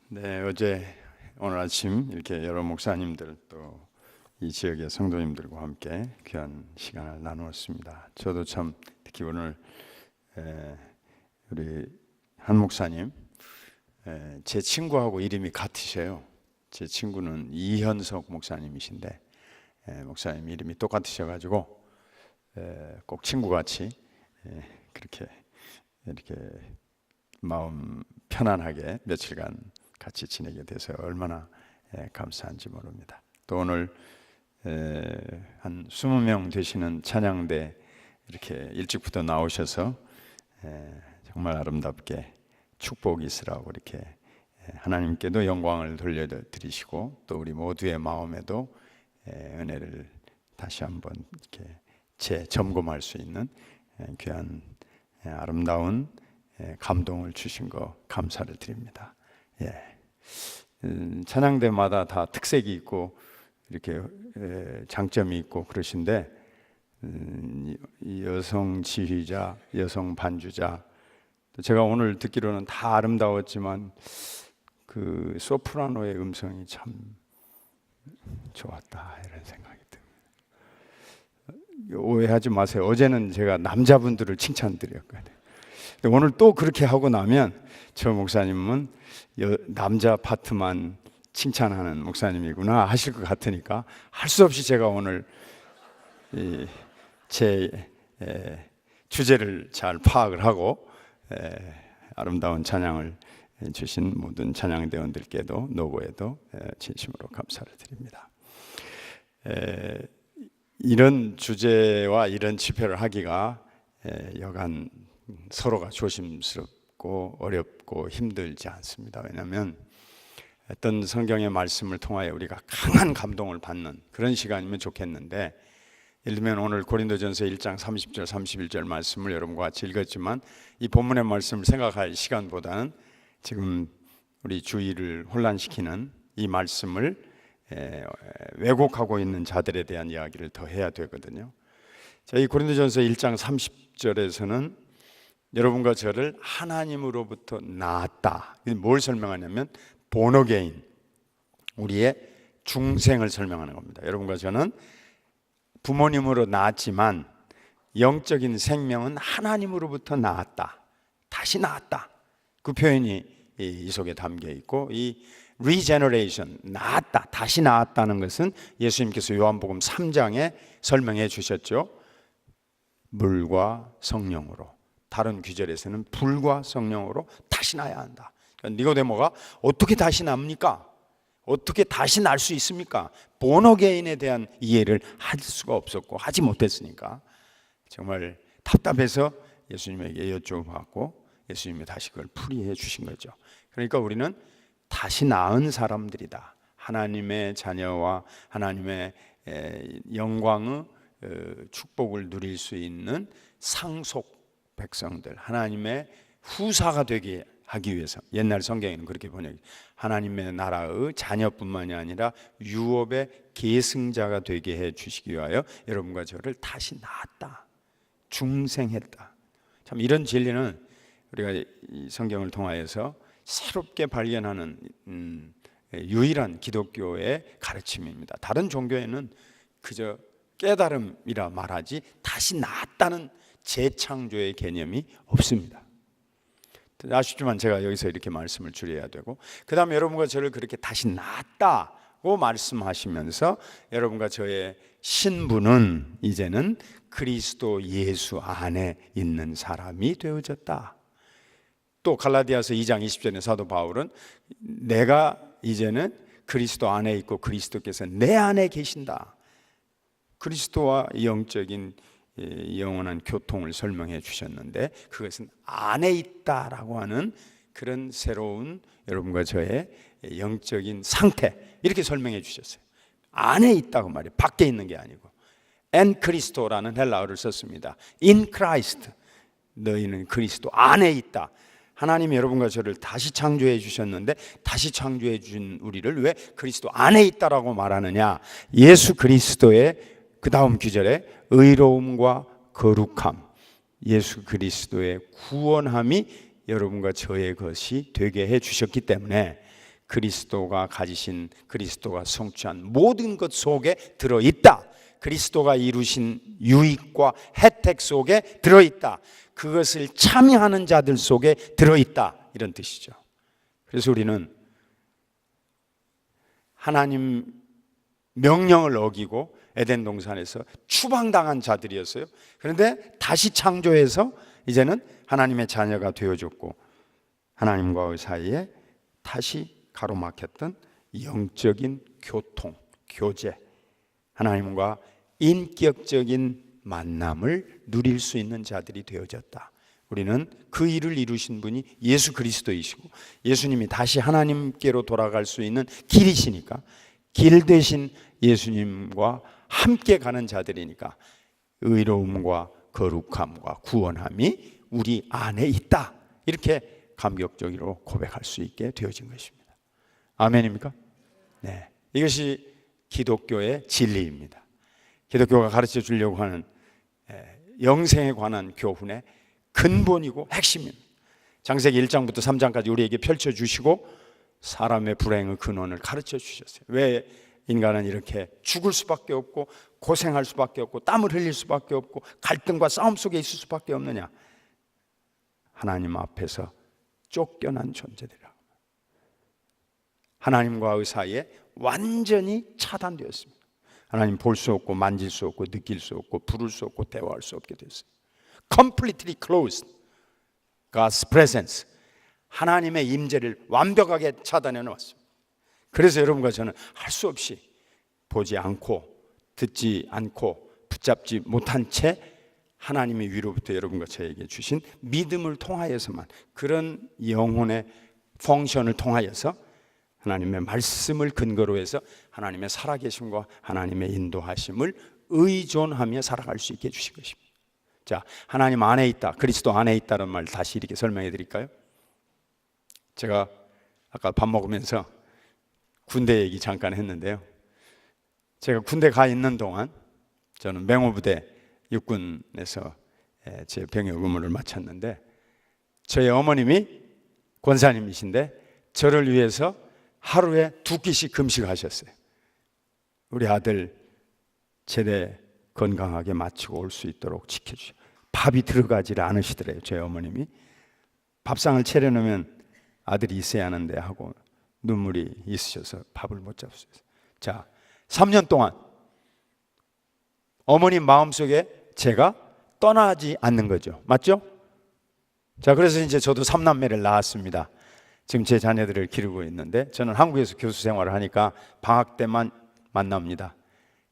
네, 오늘 아침 이렇게 여러 목사님들 또 이 지역의 성도님들과 함께 귀한 시간을 나누었습니다. 저도 참 특히 오늘 우리 한 목사님 제 친구하고 이름이 같으셔요. 제 친구는 이현석 목사님이신데 목사님 이름이 똑같으셔가지고 꼭 친구같이 그렇게 이렇게 마음 편안하게 며칠간 같이 지내게 돼서 얼마나 감사한지 모릅니다. 또 오늘 한 20명 되시는 찬양대 이렇게 일찍부터 나오셔서 정말 아름답게 축복이 있으라고 이렇게 하나님께도 영광을 돌려드리시고 또 우리 모두의 마음에도 은혜를 다시 한번 이렇게 재점검할 수 있는 귀한 아름다운 감동을 주신 거 감사를 드립니다. 찬양대마다 다 특색이 있고 이렇게 장점이 있고 그러신데 여성 지휘자, 여성 반주자, 제가 오늘 듣기로는 다 아름다웠지만 그 소프라노의 음성이 참 좋았다 이런 생각이 듭니다. 오해하지 마세요. 어제는 제가 남자분들을 칭찬드렸거든요. 오늘 또 그렇게 하고 나면 저 목사님은 남자 파트만 칭찬하는 목사님이구나 하실 것 같으니까 할 수 없이 제가 오늘 제 주제를 잘 파악을 하고 아름다운 찬양을 주신 모든 찬양대원들께도 노고에도 진심으로 감사를 드립니다. 이런 주제와 이런 집회를 하기가 여간 서로가 조심스럽고 어렵고 힘들지 않습니다. 왜냐하면 어떤 성경의 말씀을 통하여 우리가 강한 감동을 받는 그런 시간이면 좋겠는데, 예를 들면 오늘 고린도전서 1장 30절 31절 말씀을 여러분과 같이 읽었지만 이 본문의 말씀을 생각할 시간보다는 지금 우리 주의를 혼란시키는 이 말씀을 왜곡하고 있는 자들에 대한 이야기를 더 해야 되거든요. 자, 이 고린도전서 1장 30절에서는 여러분과 저를 하나님으로부터 낳았다. 뭘 설명하냐면 본어게인, 우리의 중생을 설명하는 겁니다. 여러분과 저는 부모님으로 낳았지만 영적인 생명은 하나님으로부터 낳았다. 다시 낳았다. 그 표현이 이 속에 담겨 있고, 이 regeneration, 낳았다, 다시 낳았다는 것은 예수님께서 요한복음 3장에 설명해 주셨죠. 물과 성령으로, 다른 귀절에서는 불과 성령으로 다시 낳아야 한다. 그러니까 니고데모가 어떻게 다시 납니까? 어떻게 다시 날 수 있습니까? 본어게인에 대한 이해를 할 수가 없었고 하지 못했으니까 정말 답답해서 예수님에게 여쭤봤고 예수님이 다시 그걸 풀이해 주신 거죠. 그러니까 우리는 다시 낳은 사람들이다. 하나님의 자녀와 하나님의 영광의 축복을 누릴 수 있는 상속 백성들, 하나님의 후사가 되게 하기 위해서, 옛날 성경에는 그렇게 번역이, 하나님의 나라의 자녀뿐만이 아니라 유업의 계승자가 되게 해 주시기 위하여 여러분과 저를 다시 낳았다, 중생했다. 참 이런 진리는 우리가 이 성경을 통하여서 새롭게 발견하는 유일한 기독교의 가르침입니다. 다른 종교에는 그저 깨달음이라 말하지 다시 낳았다는 재창조의 개념이 없습니다. 아쉽지만 제가 여기서 이렇게 말씀을 줄여야 되고, 그 다음에 여러분과 저를 그렇게 다시 낳았다고 말씀하시면서 여러분과 저의 신분은 이제는 그리스도 예수 안에 있는 사람이 되어졌다. 또 갈라디아서 2장 20절에 사도 바울은 내가 이제는 그리스도 안에 있고 그리스도께서 내 안에 계신다. 그리스도와 영적인 영원한 교통을 설명해 주셨는데 그것은 안에 있다라고 하는 그런 새로운 여러분과 저의 영적인 상태, 이렇게 설명해 주셨어요. 안에 있다고 말이에요. 밖에 있는 게 아니고. 엔 크리스토라는 헬라어를 썼습니다. In Christ, 너희는 그리스도 안에 있다. 하나님이 여러분과 저를 다시 창조해 주셨는데 다시 창조해 준 우리를 왜 그리스도 안에 있다라고 말하느냐? 예수 그리스도의 그 다음 구절에 의로움과 거룩함, 예수 그리스도의 구원함이 여러분과 저의 것이 되게 해 주셨기 때문에 그리스도가 가지신, 그리스도가 성취한 모든 것 속에 들어있다. 그리스도가 이루신 유익과 혜택 속에 들어있다. 그것을 참여하는 자들 속에 들어있다. 이런 뜻이죠. 그래서 우리는 하나님 명령을 어기고 에덴 동산에서 추방당한 자들이었어요. 그런데 다시 창조해서 이제는 하나님의 자녀가 되어줬고, 하나님과의 사이에 다시 가로막혔던 영적인 교통, 교제, 하나님과 인격적인 만남을 누릴 수 있는 자들이 되어졌다. 우리는 그 일을 이루신 분이 예수 그리스도이시고, 예수님이 다시 하나님께로 돌아갈 수 있는 길이시니까, 길 대신 예수님과 함께 가는 자들이니까 의로움과 거룩함과 구원함이 우리 안에 있다. 이렇게 감격적으로 고백할 수 있게 되어진 것입니다. 아멘입니까? 네, 이것이 기독교의 진리입니다. 기독교가 가르쳐 주려고 하는 영생에 관한 교훈의 근본이고 핵심입니다. 창세기 1장부터 3장까지 우리에게 펼쳐주시고 사람의 불행의 근원을 가르쳐 주셨어요. 왜 인간은 이렇게 죽을 수밖에 없고 고생할 수밖에 없고 땀을 흘릴 수밖에 없고 갈등과 싸움 속에 있을 수밖에 없느냐? 하나님 앞에서 쫓겨난 존재들이라. 하나님과의 사이에 완전히 차단되었습니다. 하나님 볼 수 없고 만질 수 없고 느낄 수 없고 부를 수 없고 대화할 수 없게 됐어요. Completely closed. God's presence. 하나님의 임재를 완벽하게 차단해 놓았습니다. 그래서 여러분과 저는 할 수 없이 보지 않고 듣지 않고 붙잡지 못한 채 하나님의 위로부터 여러분과 저에게 주신 믿음을 통하여서만, 그런 영혼의 펑션을 통하여서 하나님의 말씀을 근거로 해서 하나님의 살아계심과 하나님의 인도하심을 의존하며 살아갈 수 있게 해주신 것입니다. 자, 하나님 안에 있다, 그리스도 안에 있다는 말 다시 이렇게 설명해 드릴까요? 제가 아까 밥 먹으면서 군대 얘기 잠깐 했는데요, 제가 군대 가 있는 동안 저는 맹호부대 육군에서 제 병역 의무를 마쳤는데, 저희 어머님이 권사님이신데 저를 위해서 하루에 2끼씩 금식하셨어요. 우리 아들 제대 건강하게 마치고 올 수 있도록 지켜주셔. 밥이 들어가지를 않으시더래요. 저희 어머님이 밥상을 차려놓으면 아들이 있어야 하는데 하고 눈물이 있으셔서 밥을 못 잡으셨어요. 자, 3년 동안 어머님 마음속에 제가 떠나지 않는 거죠. 맞죠? 자, 그래서 이제 저도 3남매를 낳았습니다. 지금 제 자녀들을 기르고 있는데, 저는 한국에서 교수 생활을 하니까 방학 때만 만납니다.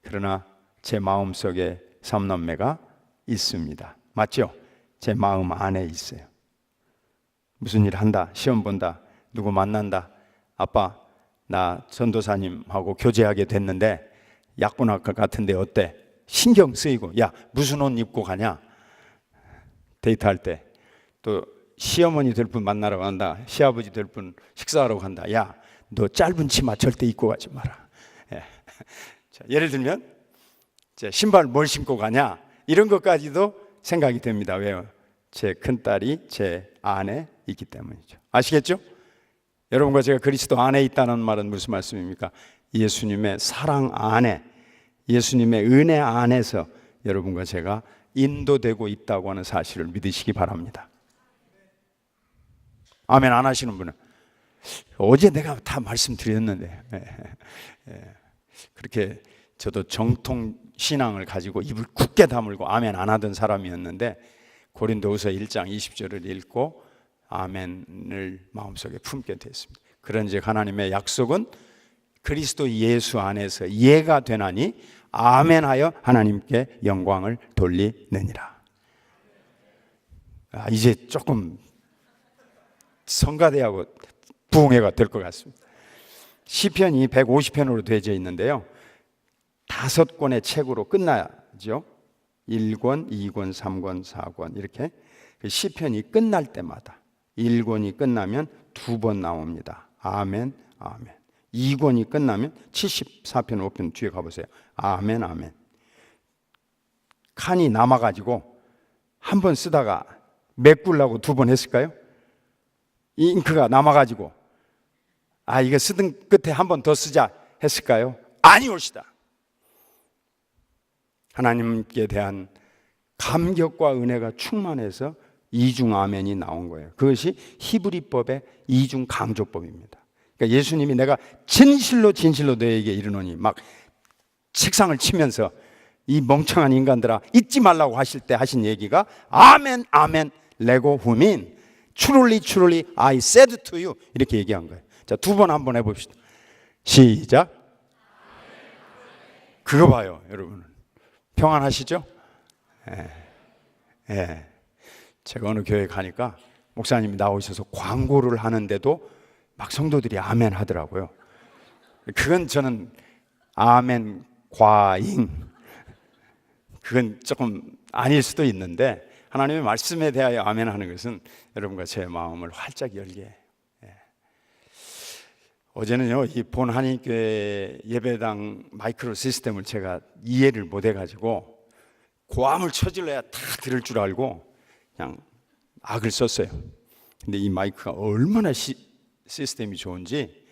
그러나 제 마음속에 3남매가 있습니다. 맞죠? 제 마음 안에 있어요. 무슨 일 한다, 시험 본다, 누구 만난다, 아빠 나 전도사님하고 교제하게 됐는데 약혼할 것 같은데 어때? 신경 쓰이고, 야 무슨 옷 입고 가냐? 데이트할 때 또 시어머니 될 분 만나러 간다, 시아버지 될 분 식사하러 간다, 야 너 짧은 치마 절대 입고 가지 마라. 자, 예를 들면 신발 뭘 신고 가냐, 이런 것까지도 생각이 됩니다. 왜요? 제 큰딸이 제 안에 있기 때문이죠. 아시겠죠? 여러분과 제가 그리스도 안에 있다는 말은 무슨 말씀입니까? 예수님의 사랑 안에, 예수님의 은혜 안에서 여러분과 제가 인도되고 있다고 하는 사실을 믿으시기 바랍니다. 아멘 안 하시는 분은 어제 내가 다 말씀드렸는데, 그렇게 저도 정통 신앙을 가지고 입을 굳게 다물고 아멘 안 하던 사람이었는데, 고린도후서 1장 20절을 읽고 아멘을 마음속에 품게 됐습니다. 그런즉 하나님의 약속은 그리스도 예수 안에서 예가 되나니 아멘하여 하나님께 영광을 돌리느니라. 이제 조금 성가대하고 부흥회가 될 것 같습니다. 시편이 150편으로 되어져 있는데요, 5권의 책으로 끝나죠. 1권, 2권, 3권, 4권 이렇게 시편이 끝날 때마다 1권이 끝나면 2번 나옵니다. 아멘, 아멘. 2권이 끝나면 74편, 5편 뒤에 가보세요. 아멘, 아멘. 칸이 남아가지고 한 번 쓰다가 메꾸려고 2번 했을까요? 이 잉크가 남아가지고 아, 이거 쓰던 끝에 한 번 더 쓰자 했을까요? 아니올시다. 하나님께 대한 감격과 은혜가 충만해서 이중 아멘이 나온 거예요. 그것이 히브리법의 이중 강조법입니다. 그러니까 예수님이 내가 진실로 너에게 이르노니 막 책상을 치면서 이 멍청한 인간들아 잊지 말라고 하실 때 하신 얘기가 아멘 아멘 레고 후민 truly I said to you 이렇게 얘기한 거예요. 자, 두 번 한번 해봅시다. 시작. 그거 봐요, 여러분. 평안하시죠? 예. 제가 어느 교회 가니까 목사님이 나오셔서 광고를 하는데도 막 성도들이 아멘 하더라고요. 그건 저는 아멘 과잉, 그건 조금 아닐 수도 있는데 하나님의 말씀에 대하여 아멘 하는 것은 여러분과 제 마음을 활짝 열게. 어제는요, 이 본 한인교회 예배당 마이크로 시스템을 제가 이해를 못 해가지고 고함을 쳐질러야 다 들을 줄 알고 그냥 악을 썼어요. 근데 이 마이크가 얼마나 시스템이 좋은지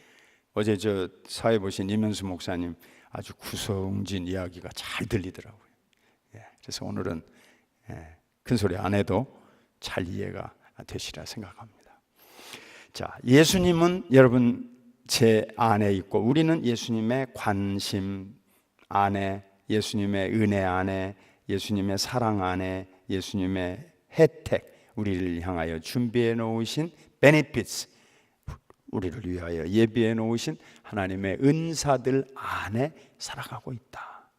어제 저 사회 보신 이면수 목사님 아주 구성진 이야기가 잘 들리더라고요. 그래서 오늘은 큰 소리 안 해도 잘 이해가 되시리라 생각합니다. 자, 예수님은 여러분 제 안에 있고 우리는 예수님의 관심 안에, 예수님의 은혜 안에, 예수님의 사랑 안에, 예수님의 혜택, 우리를 향하여 준비해 놓으신 benefits, 우리를 위하여 예비해 놓으신 하나님의 은사들 안에 살아가고 있다.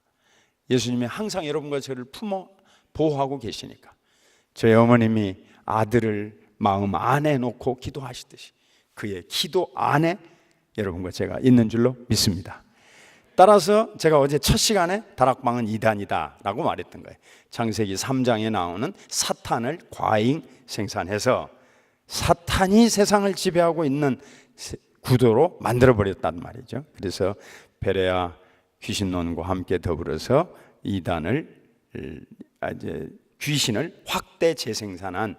예수님이 항상 여러분과 저를 품어 보호하고 계시니까 저희 어머님이 아들을 마음 안에 놓고 기도하시듯이 그의 기도 안에 여러분과 제가 있는 줄로 믿습니다. 따라서 제가 어제 첫 시간에 다락방은 이단이다 라고 말했던 거예요. 창세기 3장에 나오는 사탄을 과잉 생산해서 사탄이 세상을 지배하고 있는 구도로 만들어버렸단 말이죠. 그래서 베레아 귀신론과 함께 더불어서 이단을, 이제 귀신을 확대 재생산한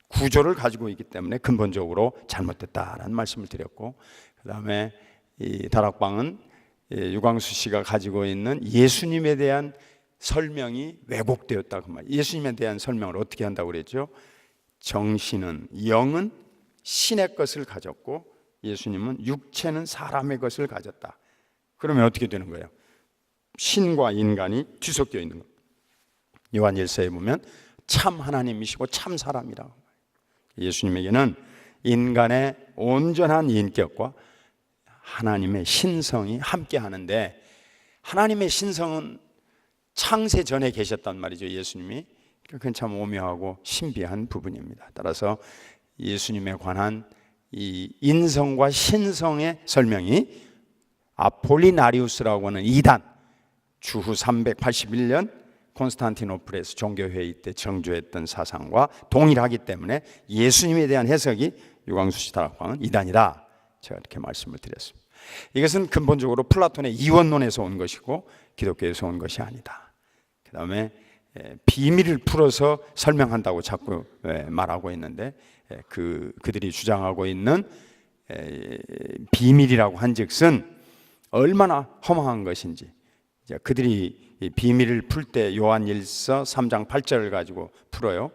구조를 가지고 있기 때문에 근본적으로 잘못됐다라는 말씀을 드렸고, 그 다음에 이 다락방은 유광수 씨가 가지고 있는 예수님에 대한 설명이 왜곡되었다 그 말. 예수님에 대한 설명을 어떻게 한다고 그랬죠? 정신은, 영은 신의 것을 가졌고 예수님은 육체는 사람의 것을 가졌다. 그러면 어떻게 되는 거예요? 신과 인간이 뒤섞여 있는 거예요. 요한일서에 보면 참 하나님이시고 참 사람이라고. 예수님에게는 인간의 온전한 인격과 하나님의 신성이 함께 하는데, 하나님의 신성은 창세 전에 계셨단 말이죠. 예수님이. 그건 참 오묘하고 신비한 부분입니다. 따라서 예수님에 관한 이 인성과 신성의 설명이 아폴리나리우스라고 하는 이단, 주후 381년 콘스탄티노플에서 종교회의 때 정조했던 사상과 동일하기 때문에 예수님에 대한 해석이 유광수 씨 다락방은 이단이다. 제가 이렇게 말씀을 드렸습니다. 이것은 근본적으로 플라톤의 이원론에서 온 것이고 기독교에서 온 것이 아니다. 그 다음에 비밀을 풀어서 설명한다고 자꾸 말하고 있는데, 그들이 주장하고 있는 비밀이라고 한즉슨 얼마나 허망한 것인지, 그들이 비밀을 풀 때 요한일서 3장 8절을 가지고 풀어요.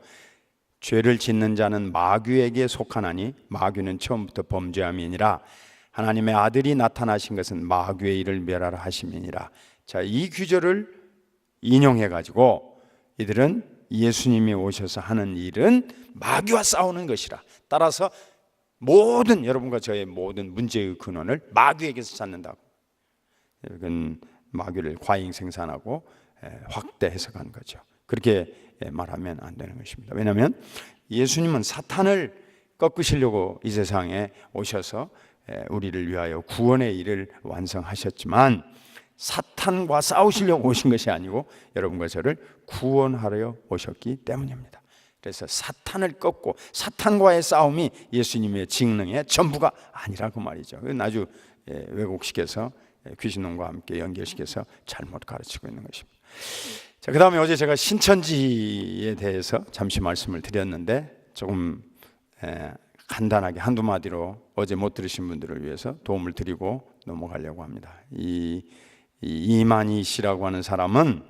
죄를 짓는 자는 마귀에게 속하나니 마귀는 처음부터 범죄함이니라. 하나님의 아들이 나타나신 것은 마귀의 일을 멸하라 하심이니라. 자, 이 규절을 인용해 가지고 이들은 예수님이 오셔서 하는 일은 마귀와 싸우는 것이라. 따라서 모든 여러분과 저의 모든 문제의 근원을 마귀에게서 찾는다고. 이건 마귀를 과잉 생산하고 확대 해석한 거죠. 그렇게 말하면 안 되는 것입니다. 왜냐하면 예수님은 사탄을 꺾으시려고 이 세상에 오셔서 우리를 위하여 구원의 일을 완성하셨지만 사탄과 싸우시려고 오신 것이 아니고 여러분과 저를 구원하려 오셨기 때문입니다. 그래서 사탄을 꺾고 사탄과의 싸움이 예수님의 직능의 전부가 아니라고 말이죠. 그건 아주 왜곡시켜서 귀신론과 함께 연결시켜서 잘못 가르치고 있는 것입니다. 자, 그 다음에 어제 제가 신천지에 대해서 잠시 말씀을 드렸는데 조금 간단하게 한두 마디로 어제 못 들으신 분들을 위해서 도움을 드리고 넘어가려고 합니다. 이 이만희 씨라고 하는 사람은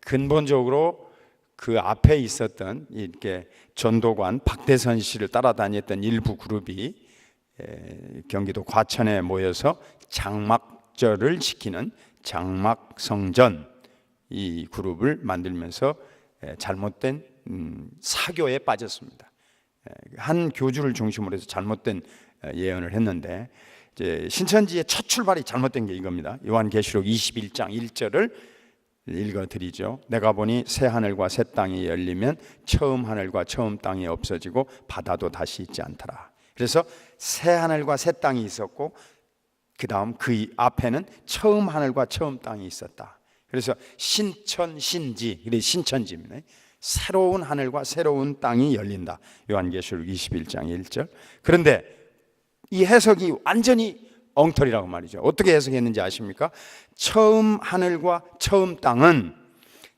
근본적으로 그 앞에 있었던 이렇게 전도관 박대선 씨를 따라다녔던 일부 그룹이 경기도 과천에 모여서 장막절을 지키는 장막성전 이 그룹을 만들면서 잘못된 사교에 빠졌습니다. 한 교주를 중심으로 해서 잘못된 예언을 했는데 이제 신천지의 첫 출발이 잘못된 게 이겁니다. 요한계시록 21장 1절을 읽어드리죠. 내가 보니 새 하늘과 새 땅이 열리면 처음 하늘과 처음 땅이 없어지고 바다도 다시 있지 않더라. 그래서 새 하늘과 새 땅이 있었고 그 다음 그 앞에는 처음 하늘과 처음 땅이 있었다. 그래서 신천신지, 그래 신천지입니다. 새로운 하늘과 새로운 땅이 열린다. 요한계시록 21장 1절. 그런데 이 해석이 완전히 엉터리라고 말이죠. 어떻게 해석했는지 아십니까? 처음 하늘과 처음 땅은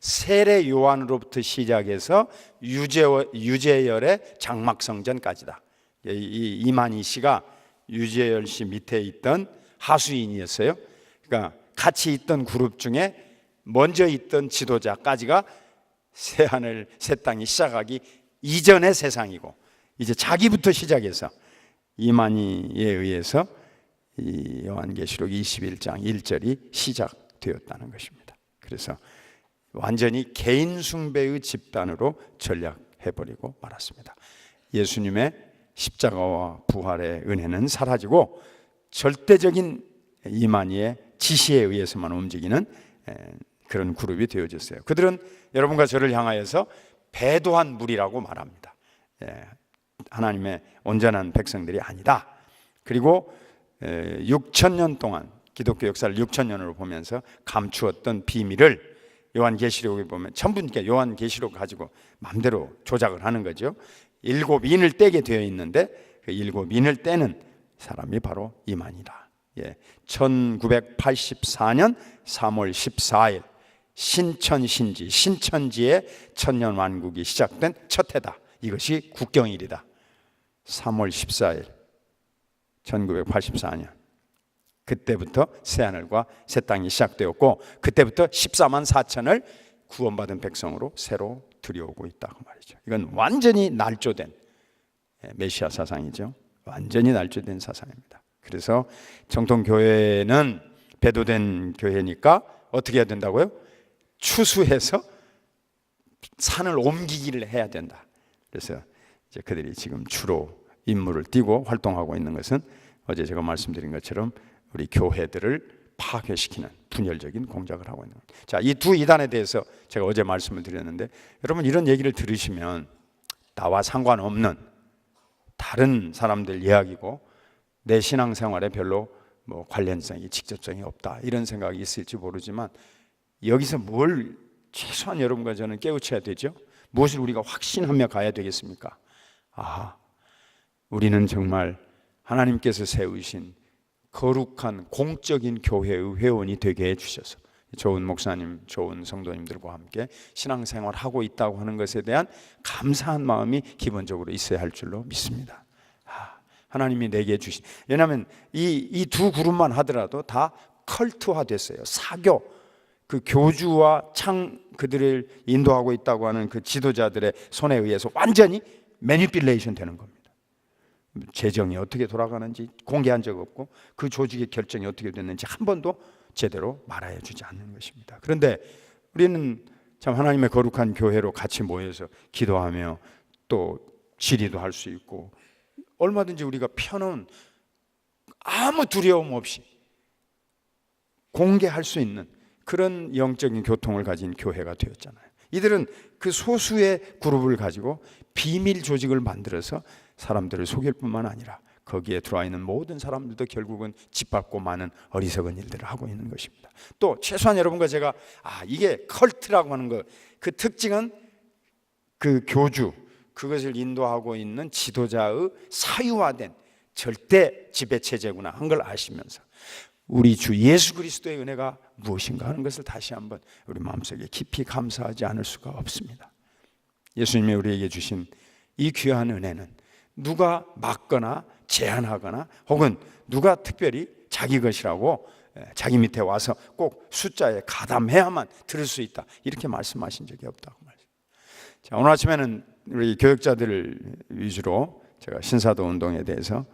세례 요한으로부터 시작해서 유재열의 장막성전까지다. 이만희 씨가 유재열 씨 밑에 있던 하수인이었어요. 그러니까 같이 있던 그룹 중에 먼저 있던 지도자까지가 새 하늘 새 땅이 시작하기 이전의 세상이고 이제 자기부터 시작해서 이만희에 의해서 이 요한계시록 21장 1절이 시작되었다는 것입니다. 그래서 완전히 개인 숭배의 집단으로 전략해버리고 말았습니다. 예수님의 십자가와 부활의 은혜는 사라지고 절대적인 이만희의 지시에 의해서만 움직이는 그런 그룹이 되어졌어요. 그들은 여러분과 저를 향하여서 배도한 무리라고 말합니다. 하나님의 온전한 백성들이 아니다. 그리고 6,000년 동안 기독교 역사를 6,000년으로 보면서 감추었던 비밀을 요한계시록에 보면 전부 요한계시록 가지고 마음대로 조작을 하는 거죠. 7인을 떼게 되어 있는데 그 7인을 떼는 사람이 바로 이만희다. 1984년 3월 14일 신천신지, 신천지의 천년왕국이 시작된 첫 해다. 이것이 국경일이다. 3월 14일 1984년 그때부터 새하늘과 새 땅이 시작되었고 그때부터 14만 4천을 구원받은 백성으로 새로 들여오고 있다고 말이죠. 이건 완전히 날조된 메시아 사상이죠. 완전히 날조된 사상입니다. 그래서 정통교회는 배도된 교회니까 어떻게 해야 된다고요? 추수해서 산을 옮기기를 해야 된다. 그래서 이제 그들이 지금 주로 임무를 띠고 활동하고 있는 것은 어제 제가 말씀드린 것처럼 우리 교회들을 파괴시키는 분열적인 공작을 하고 있는 겁니다. 자, 이 두 이단에 대해서 제가 어제 말씀을 드렸는데 여러분 이런 얘기를 들으시면 나와 상관없는 다른 사람들 이야기고 내 신앙생활에 별로 관련성이 직접성이 없다 이런 생각이 있을지 모르지만 여기서 뭘 최소한 여러분과 저는 깨우쳐야 되죠. 무엇을 우리가 확신하며 가야 되겠습니까? 우리는 정말 하나님께서 세우신 거룩한 공적인 교회의 회원이 되게 해주셔서 좋은 목사님, 좋은 성도님들과 함께 신앙생활을 하고 있다고 하는 것에 대한 감사한 마음이 기본적으로 있어야 할 줄로 믿습니다. 하나님이 내게 주신, 왜냐하면 이 두 그룹만 하더라도 다 컬트화 됐어요. 사교, 그 교주와 그들을 인도하고 있다고 하는 그 지도자들의 손에 의해서 완전히 매니플레이션 되는 겁니다. 재정이 어떻게 돌아가는지 공개한 적 없고 그 조직의 결정이 어떻게 됐는지 한 번도 제대로 말해 주지 않는 것입니다. 그런데 우리는 참 하나님의 거룩한 교회로 같이 모여서 기도하며 또 질의도 할 수 있고 얼마든지 우리가 펴놓은 아무 두려움 없이 공개할 수 있는 그런 영적인 교통을 가진 교회가 되었잖아요. 이들은 그 소수의 그룹을 가지고 비밀 조직을 만들어서 사람들을 속일 뿐만 아니라 거기에 들어와 있는 모든 사람들도 결국은 짓밟고 많은 어리석은 일들을 하고 있는 것입니다. 또 최소한 여러분과 제가 이게 컬트라고 하는 것, 그 특징은 그 교주, 그것을 인도하고 있는 지도자의 사유화된 절대 지배체제구나 한 걸 아시면서 우리 주 예수 그리스도의 은혜가 무엇인가 하는 것을 다시 한번 우리 마음속에 깊이 감사하지 않을 수가 없습니다. 예수님이 우리에게 주신 이 귀한 은혜는 누가 막거나 제한하거나 혹은 누가 특별히 자기 것이라고 자기 밑에 와서 꼭 숫자에 가담해야만 들을 수 있다, 이렇게 말씀하신 적이 없다고 말씀. 자, 오늘 아침에는 우리 교육자들 위주로 제가 신사도 운동에 대해서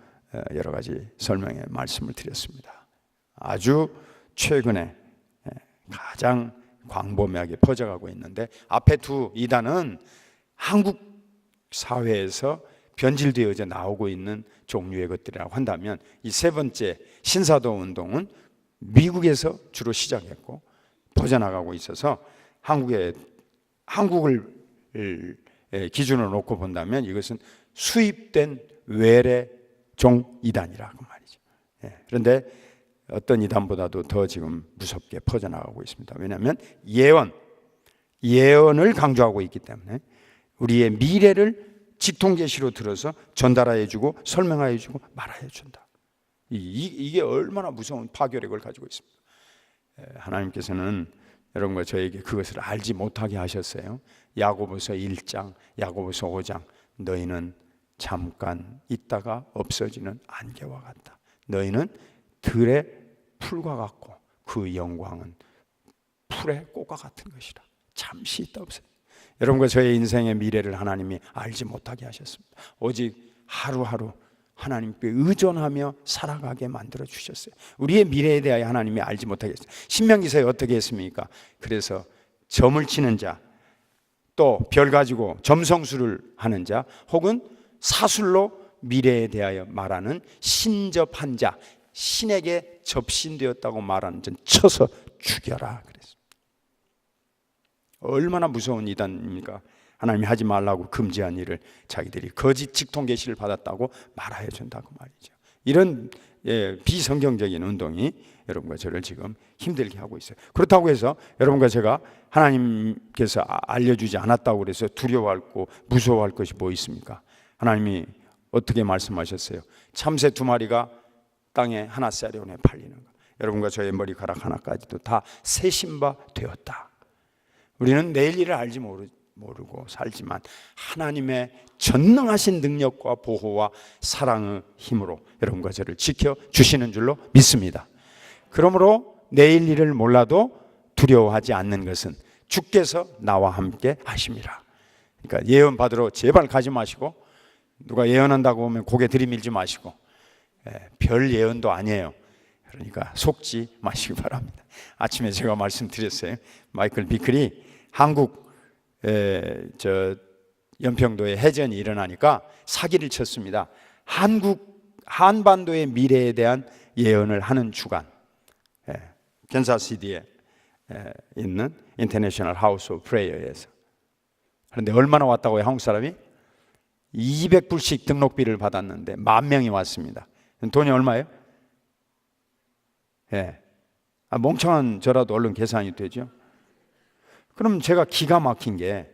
여러 가지 설명의 말씀을 드렸습니다. 아주 최근에 가장 광범위하게 퍼져가고 있는데, 앞에 두 이단은 한국 사회에서 변질되어져 나오고 있는 종류의 것들이라고 한다면, 이 세 번째 신사도 운동은 미국에서 주로 시작했고 퍼져나가고 있어서 한국을 기준으로 놓고 본다면 이것은 수입된 외래종 이단이라고 말이죠. 그런데 어떤 이단보다도 더 지금 무섭게 퍼져나가고 있습니다. 왜냐하면 예언을 강조하고 있기 때문에 우리의 미래를 직통계시로 들어서 전달하여주고 설명하여주고 말하여준다. 이게 얼마나 무서운 파괴력을 가지고 있습니다. 하나님께서는 여러분과 저에게 그것을 알지 못하게 하셨어요. 야고보서 1장, 야고보서 5장, 너희는 잠깐 있다가 없어지는 안개와 같다. 너희는 들의 풀과 같고 그 영광은 풀의 꽃과 같은 것이라. 잠시 있다 없어요. 여러분과 저의 인생의 미래를 하나님이 알지 못하게 하셨습니다. 오직 하루하루 하나님께 의존하며 살아가게 만들어 주셨어요. 우리의 미래에 대하여 하나님이 알지 못하게 했어요. 신명기서에 어떻게 했습니까? 그래서 점을 치는 자, 또 별 가지고 점성술을 하는 자, 혹은 사술로 미래에 대하여 말하는 신접한 자, 신에게 접신되었다고 말하는 자는 쳐서 죽여라 그랬습니다. 얼마나 무서운 이단입니까? 하나님이 하지 말라고 금지한 일을 자기들이 거짓 직통계시를 받았다고 말하여 준다고 말이죠. 이런 비성경적인 운동이 여러분과 저를 지금 힘들게 하고 있어요. 그렇다고 해서 여러분과 제가 하나님께서 알려주지 않았다고 그래서 두려워하고 무서워할 것이 뭐 있습니까? 하나님이 어떻게 말씀하셨어요? 참새 2마리가 땅에 하나짜리 원에 팔리는 것, 여러분과 저의 머리카락 하나까지도 다 세신 바 되었다. 우리는 내일 일을 알지 모르고 살지만 하나님의 전능하신 능력과 보호와 사랑의 힘으로 여러분과 저를 지켜주시는 줄로 믿습니다. 그러므로 내일 일을 몰라도 두려워하지 않는 것은 주께서 나와 함께 하심이라. 그러니까 예언 받으러 제발 가지 마시고, 누가 예언한다고 하면 고개 들이밀지 마시고, 별 예언도 아니에요. 그러니까 속지 마시기 바랍니다. 아침에 제가 말씀드렸어요. 마이클 비클이 한국 연평도에 해전이 일어나니까 사기를 쳤습니다. 한반도의 미래에 대한 예언을 하는 주간, 캔사스시티에 있는 인터내셔널 하우스 오브 프레이어에서. 그런데 얼마나 왔다고요? 한국 사람이 200불씩 등록비를 받았는데 10,000명이 왔습니다. 돈이 얼마예요? 멍청한 저라도 얼른 계산이 되죠. 그럼 제가 기가 막힌 게,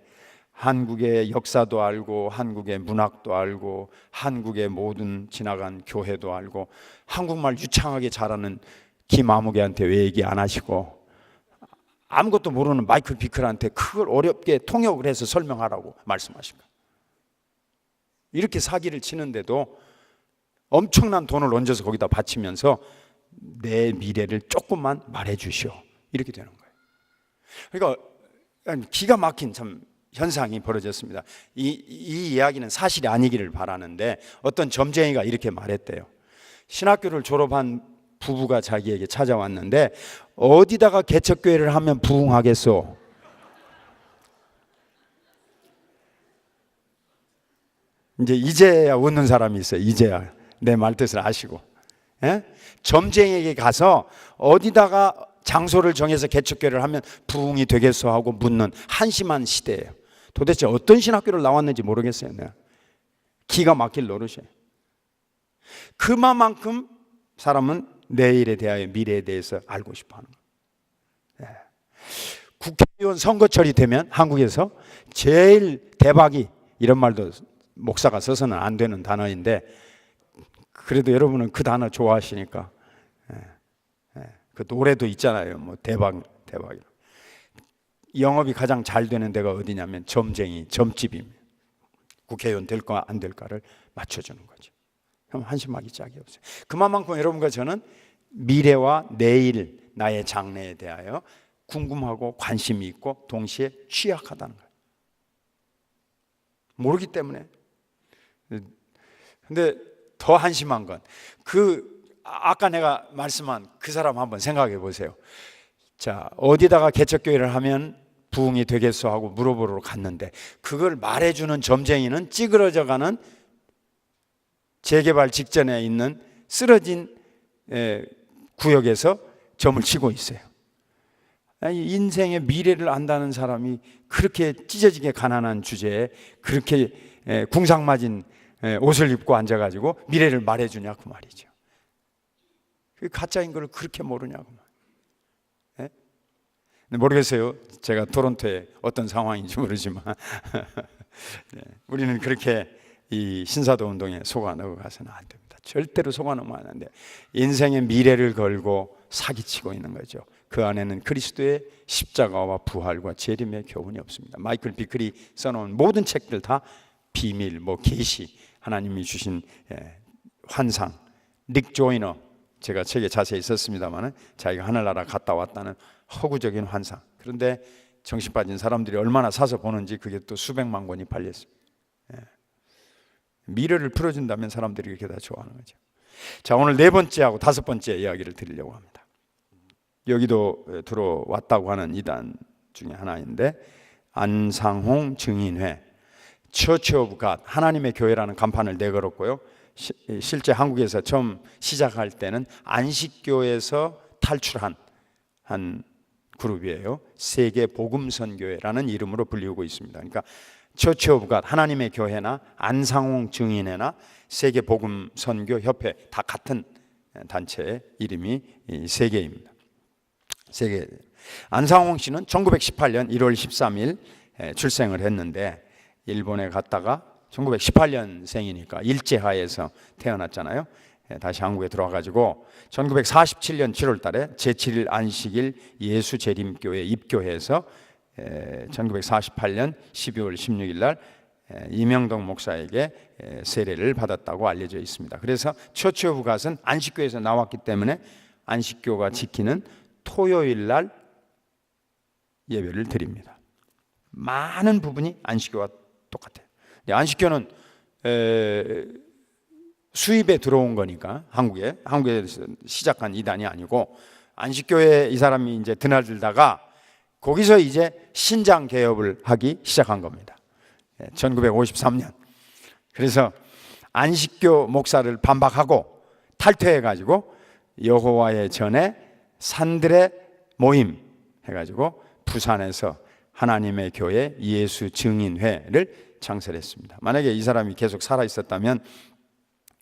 한국의 역사도 알고 한국의 문학도 알고 한국의 모든 지나간 교회도 알고 한국말 유창하게 잘하는 김아무개한테 왜 얘기 안 하시고, 아무것도 모르는 마이클 비클한테 그걸 어렵게 통역을 해서 설명하라고 말씀하십니까? 이렇게 사기를 치는데도 엄청난 돈을 얹어서 거기다 바치면서 내 미래를 조금만 말해 주시오, 이렇게 되는 거예요. 그러니까 기가 막힌 참 현상이 벌어졌습니다. 이 이야기는 사실이 아니기를 바라는데, 어떤 점쟁이가 이렇게 말했대요. 신학교를 졸업한 부부가 자기에게 찾아왔는데 어디다가 개척교회를 하면 부흥하겠소? 이제야 웃는 사람이 있어요. 이제야 내 말뜻을 아시고. 점쟁이에게 가서 어디다가 장소를 정해서 개척교회를 하면 부흥이 되겠소 하고 묻는 한심한 시대예요. 도대체 어떤 신학교를 나왔는지 모르겠어요. 내가. 기가 막힐 노릇이에요. 그만큼 사람은 내일에 대하여 미래에 대해서 알고 싶어 하는 거예요. 국회의원 선거철이 되면 한국에서 제일 대박이, 이런 말도 목사가 써서는 안 되는 단어인데 그래도 여러분은 그 단어 좋아하시니까, 그 노래도 있잖아요. 뭐 대박. 영업이 가장 잘 되는 데가 어디냐면 점쟁이, 점집입니다. 국회의원 될까 안 될까를 맞춰주는 거죠. 그럼 한심하기 짝이 없어요. 그만큼 여러분과 저는 미래와 내일 나의 장래에 대하여 궁금하고 관심이 있고 동시에 취약하다는 거예요. 모르기 때문에. 근데 더 한심한 건 아까 내가 말씀한 그 사람 한번 생각해 보세요. 자, 어디다가 개척교회를 하면 부흥이 되겠어 하고 물어보러 갔는데 그걸 말해주는 점쟁이는 찌그러져가는 재개발 직전에 있는 쓰러진 구역에서 점을 치고 있어요. 인생의 미래를 안다는 사람이 그렇게 찢어지게 가난한 주제에 그렇게 궁상맞은 옷을 입고 앉아가지고 미래를 말해주냐고 말이죠. 가짜인 걸 그렇게 모르냐고. 모르겠어요. 제가 토론토에 어떤 상황인지 모르지만 우리는 그렇게 이 신사도 운동에 속아 넘어가서는 안 됩니다. 절대로 속아 넘어가면 안 돼요. 인생의 미래를 걸고 사기치고 있는 거죠. 그 안에는 그리스도의 십자가와 부활과 재림의 교훈이 없습니다. 마이클 비클이 써놓은 모든 책들 다 비밀, 계시, 하나님이 주신 환상. 닉 조이너, 제가 책에 자세히 썼습니다만 자기가 하늘나라 갔다 왔다는 허구적인 환상. 그런데 정신 빠진 사람들이 얼마나 사서 보는지 그게 또 수백만 권이 팔렸어요. 미래를 풀어준다면 사람들이 이렇게 다 좋아하는 거죠. 자, 오늘 네 번째하고 다섯 번째 이야기를 드리려고 합니다. 여기도 들어왔다고 하는 이단 중에 하나인데 안상홍 증인회 처치 오브 갓 하나님의 교회라는 간판을 내걸었고요. 실제 한국에서 처음 시작할 때는 안식교에서 탈출한 한 그룹이에요. 세계 복음선교회라는 이름으로 불리우고 있습니다. 그러니까 처치 오브 갓 하나님의 교회나 안상홍 증인회나 세계 복음선교 협회 다 같은 단체의 이름이 이 세 개입니다. 세 개. 안상홍 씨는 1918년 1월 13일 출생을 했는데 일본에 갔다가 1918년생이니까 일제하에서 태어났잖아요. 다시 한국에 들어와가지고 1947년 7월 달에 제7일 안식일 예수재림교회 입교해서 1948년 12월 16일 날 이명동 목사에게 세례를 받았다고 알려져 있습니다. 그래서 처치 오브 갓은 안식교에서 나왔기 때문에 안식교가 지키는 토요일 날 예배를 드립니다. 많은 부분이 안식교와 똑같아요. 안식교는 수입에 들어온 거니까 한국에서 시작한 이단이 아니고 안식교에 이 사람이 이제 드나들다가 거기서 이제 신장 개업을 하기 시작한 겁니다. 1953년. 그래서 안식교 목사를 반박하고 탈퇴해가지고 여호와의 전에 산들의 모임 해가지고 부산에서 하나님의 교회 예수 증인회를 창설했습니다. 만약에 이 사람이 계속 살아 있었다면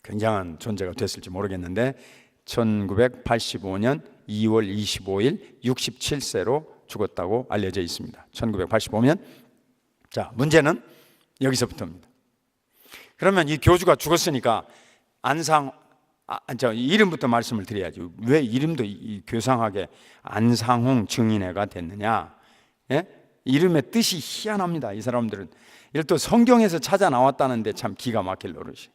굉장한 존재가 됐을지 모르겠는데 1985년 2월 25일 67세로 죽었다고 알려져 있습니다. 1985년. 자, 문제는 여기서부터입니다. 그러면 이 교주가 죽었으니까 이름부터 말씀을 드려야죠. 왜 이름도 교상하게 안상홍 증인회가 됐느냐? 예? 이름의 뜻이 희한합니다. 이 사람들은 이를 또 성경에서 찾아 나왔다는데 참 기가 막힐 노릇이.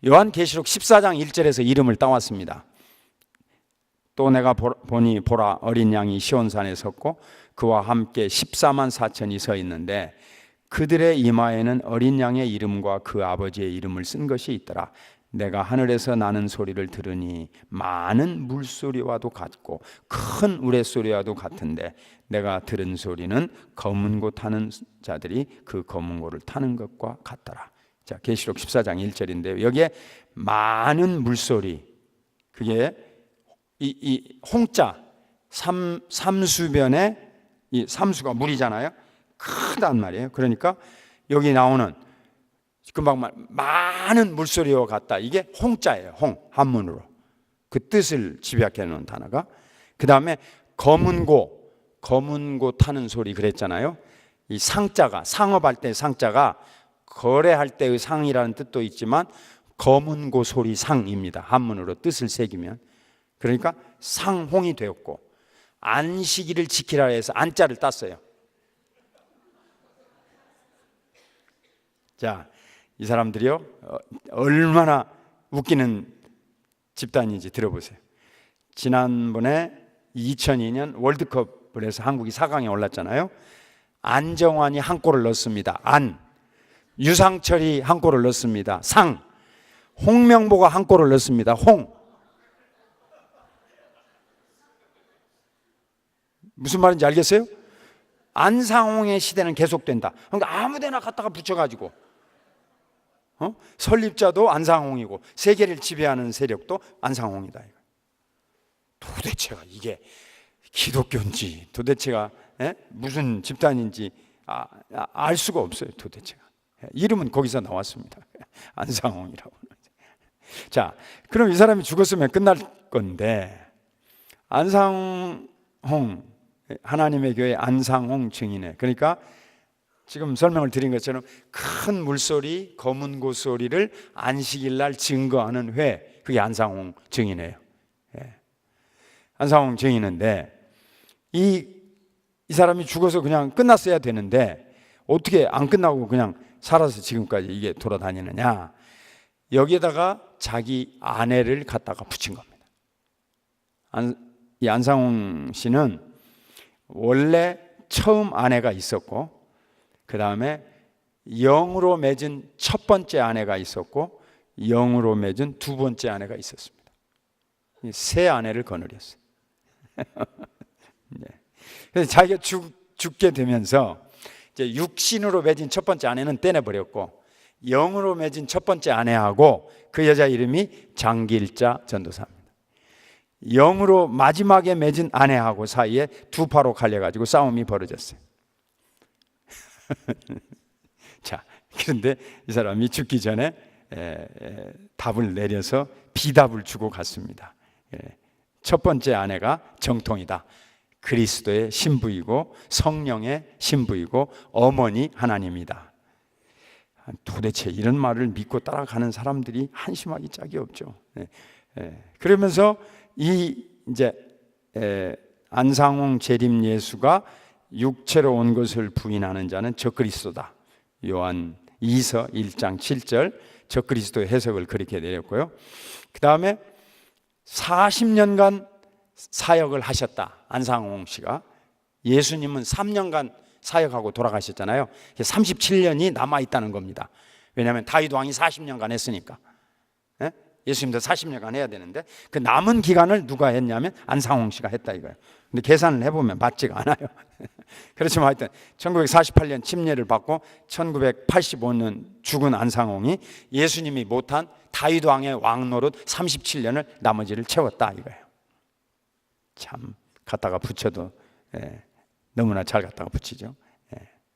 요한계시록 14장 1절에서 이름을 따왔습니다. 또 내가 보니 보라 어린 양이 시온산에 섰고 그와 함께 14만 4천이 서 있는데 그들의 이마에는 어린 양의 이름과 그 아버지의 이름을 쓴 것이 있더라. 내가 하늘에서 나는 소리를 들으니 많은 물소리와도 같고 큰 우레소리와도 같은데 내가 들은 소리는 검은 고 타는 자들이 그 검은 고를 타는 것과 같더라. 자, 계시록 14장 1절인데요. 여기에 많은 물소리, 그게 이 홍자 삼수변에 이 삼수가 물이잖아요. 크단 말이에요. 그러니까 여기 나오는 금방 말 많은 물소리와 같다. 이게 홍자예요. 한문으로 그 뜻을 집약해 놓은 단어가. 그 다음에 검은 고 타는 소리 그랬잖아요. 이 상자가 상업할 때 상자가 거래할 때의 상이라는 뜻도 있지만 검은 고 소리 상입니다. 한문으로 뜻을 새기면. 그러니까 상홍이 되었고 안식일을 지키라 해서 안자를 땄어요. 자, 이 사람들이요 얼마나 웃기는 집단인지 들어보세요. 지난번에 2002년 월드컵을 해서 한국이 4강에 올랐잖아요. 안정환이 한 골을 넣었습니다. 유상철이 한 골을 넣었습니다. 홍명보가 한 골을 넣었습니다. 무슨 말인지 알겠어요? 안상홍의 시대는 계속된다. 그러니까 아무데나 갖다가 붙여가지고 설립자도 안상홍이고 세계를 지배하는 세력도 안상홍이다. 도대체가 이게 기독교인지 도대체가 무슨 집단인지 알 수가 없어요. 도대체가 이름은 거기서 나왔습니다. 안상홍이라고. 자, 그럼 이 사람이 죽었으면 끝날 건데 안상홍 하나님의 교회 안상홍 증인회, 그러니까 지금 설명을 드린 것처럼 큰 물소리, 검은 고소리를 안식일 날 증거하는 회, 그게 안상홍 증인회예요. 안상홍 증인인데 이 사람이 죽어서 그냥 끝났어야 되는데 어떻게 안 끝나고 그냥 살아서 지금까지 이게 돌아다니느냐? 여기에다가 자기 아내를 갖다가 붙인 겁니다. 이 안상홍 씨는 원래 처음 아내가 있었고, 그 다음에 영으로 맺은 첫 번째 아내가 있었고, 영으로 맺은 두 번째 아내가 있었습니다. 세 아내를 거느렸어요. 네. 그래서 자기가 죽게 되면서 이제 육신으로 맺은 첫 번째 아내는 떼내버렸고, 영으로 맺은 첫 번째 아내하고 그 여자 이름이 장길자 전도사입니다. 영으로 마지막에 맺은 아내하고 사이에 두 파로 갈려가지고 싸움이 벌어졌어요. 자, 그런데 이 사람이 죽기 전에 답을 내려서 비답을 주고 갔습니다. 첫 번째 아내가 정통이다. 그리스도의 신부이고 성령의 신부이고 어머니 하나님이다. 도대체 이런 말을 믿고 따라가는 사람들이 한심하기 짝이 없죠. 그러면서 이제 안상홍 재림 예수가 육체로 온 것을 부인하는 자는 적그리스도다. 요한 2서 1장 7절 적그리스도의 해석을 그렇게 내렸고요. 그 다음에 40년간 사역을 하셨다. 안상홍 씨가. 예수님은 3년간 사역하고 돌아가셨잖아요. 37년이 남아있다는 겁니다. 왜냐하면 다윗 왕이 40년간 했으니까. 예수님도 40년간 해야 되는데 그 남은 기간을 누가 했냐면 안상홍 씨가 했다 이거예요. 근데 계산을 해보면 맞지가 않아요. 그렇지만 하여튼 1948년 침례를 받고 1985년 죽은 안상홍이 예수님이 못한 다윗 왕의 왕노릇 37년을 나머지를 채웠다 이거예요. 참 갖다가 붙여도 너무나 잘 갖다가 붙이죠.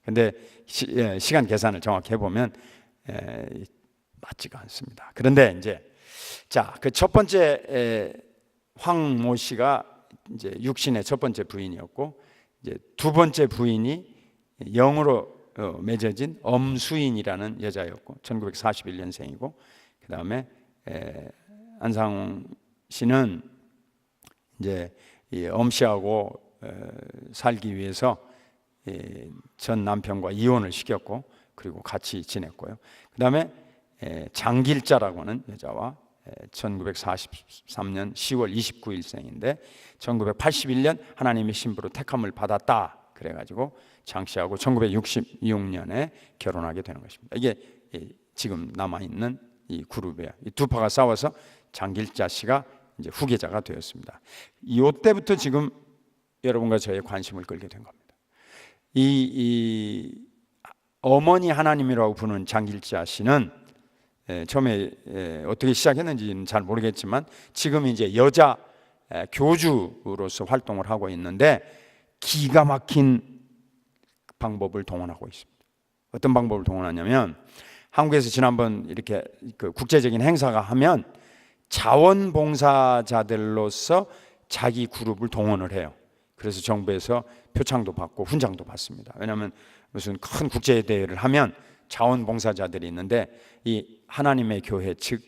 근데 시간 계산을 정확히 해보면 맞지가 않습니다. 그런데 이제 자, 그 첫 번째 황모 씨가 이제 육신의 첫 번째 부인이었고, 이제 두 번째 부인이 영으로 맺어진 엄수인이라는 여자였고, 1941년생이고, 그 다음에 안상홍 씨는 이제 이 엄씨하고 살기 위해서 전 남편과 이혼을 시켰고, 그리고 같이 지냈고요. 그 다음에 장길자라고 하는 여자와 1943년 10월 29일생인데 1981년 하나님의 신부로 택함을 받았다. 그래가지고 장 씨하고 1966년에 결혼하게 되는 것입니다. 이게 지금 남아있는 이 그룹이에요. 이 두 파가 싸워서 장길자 씨가 이제 후계자가 되었습니다. 이때부터 지금 여러분과 저의 관심을 끌게 된 겁니다. 이 어머니 하나님이라고 부르는 장길자 씨는 처음에 어떻게 시작했는지는 잘 모르겠지만 지금 이제 여자 교주로서 활동을 하고 있는데 기가 막힌 방법을 동원하고 있습니다. 어떤 방법을 동원하냐면 한국에서 지난번 이렇게 그 국제적인 행사가 하면 자원봉사자들로서 자기 그룹을 동원을 해요. 그래서 정부에서 표창도 받고 훈장도 받습니다. 왜냐하면 무슨 큰 국제대회를 하면 자원봉사자들이 있는데 이 하나님의 교회 측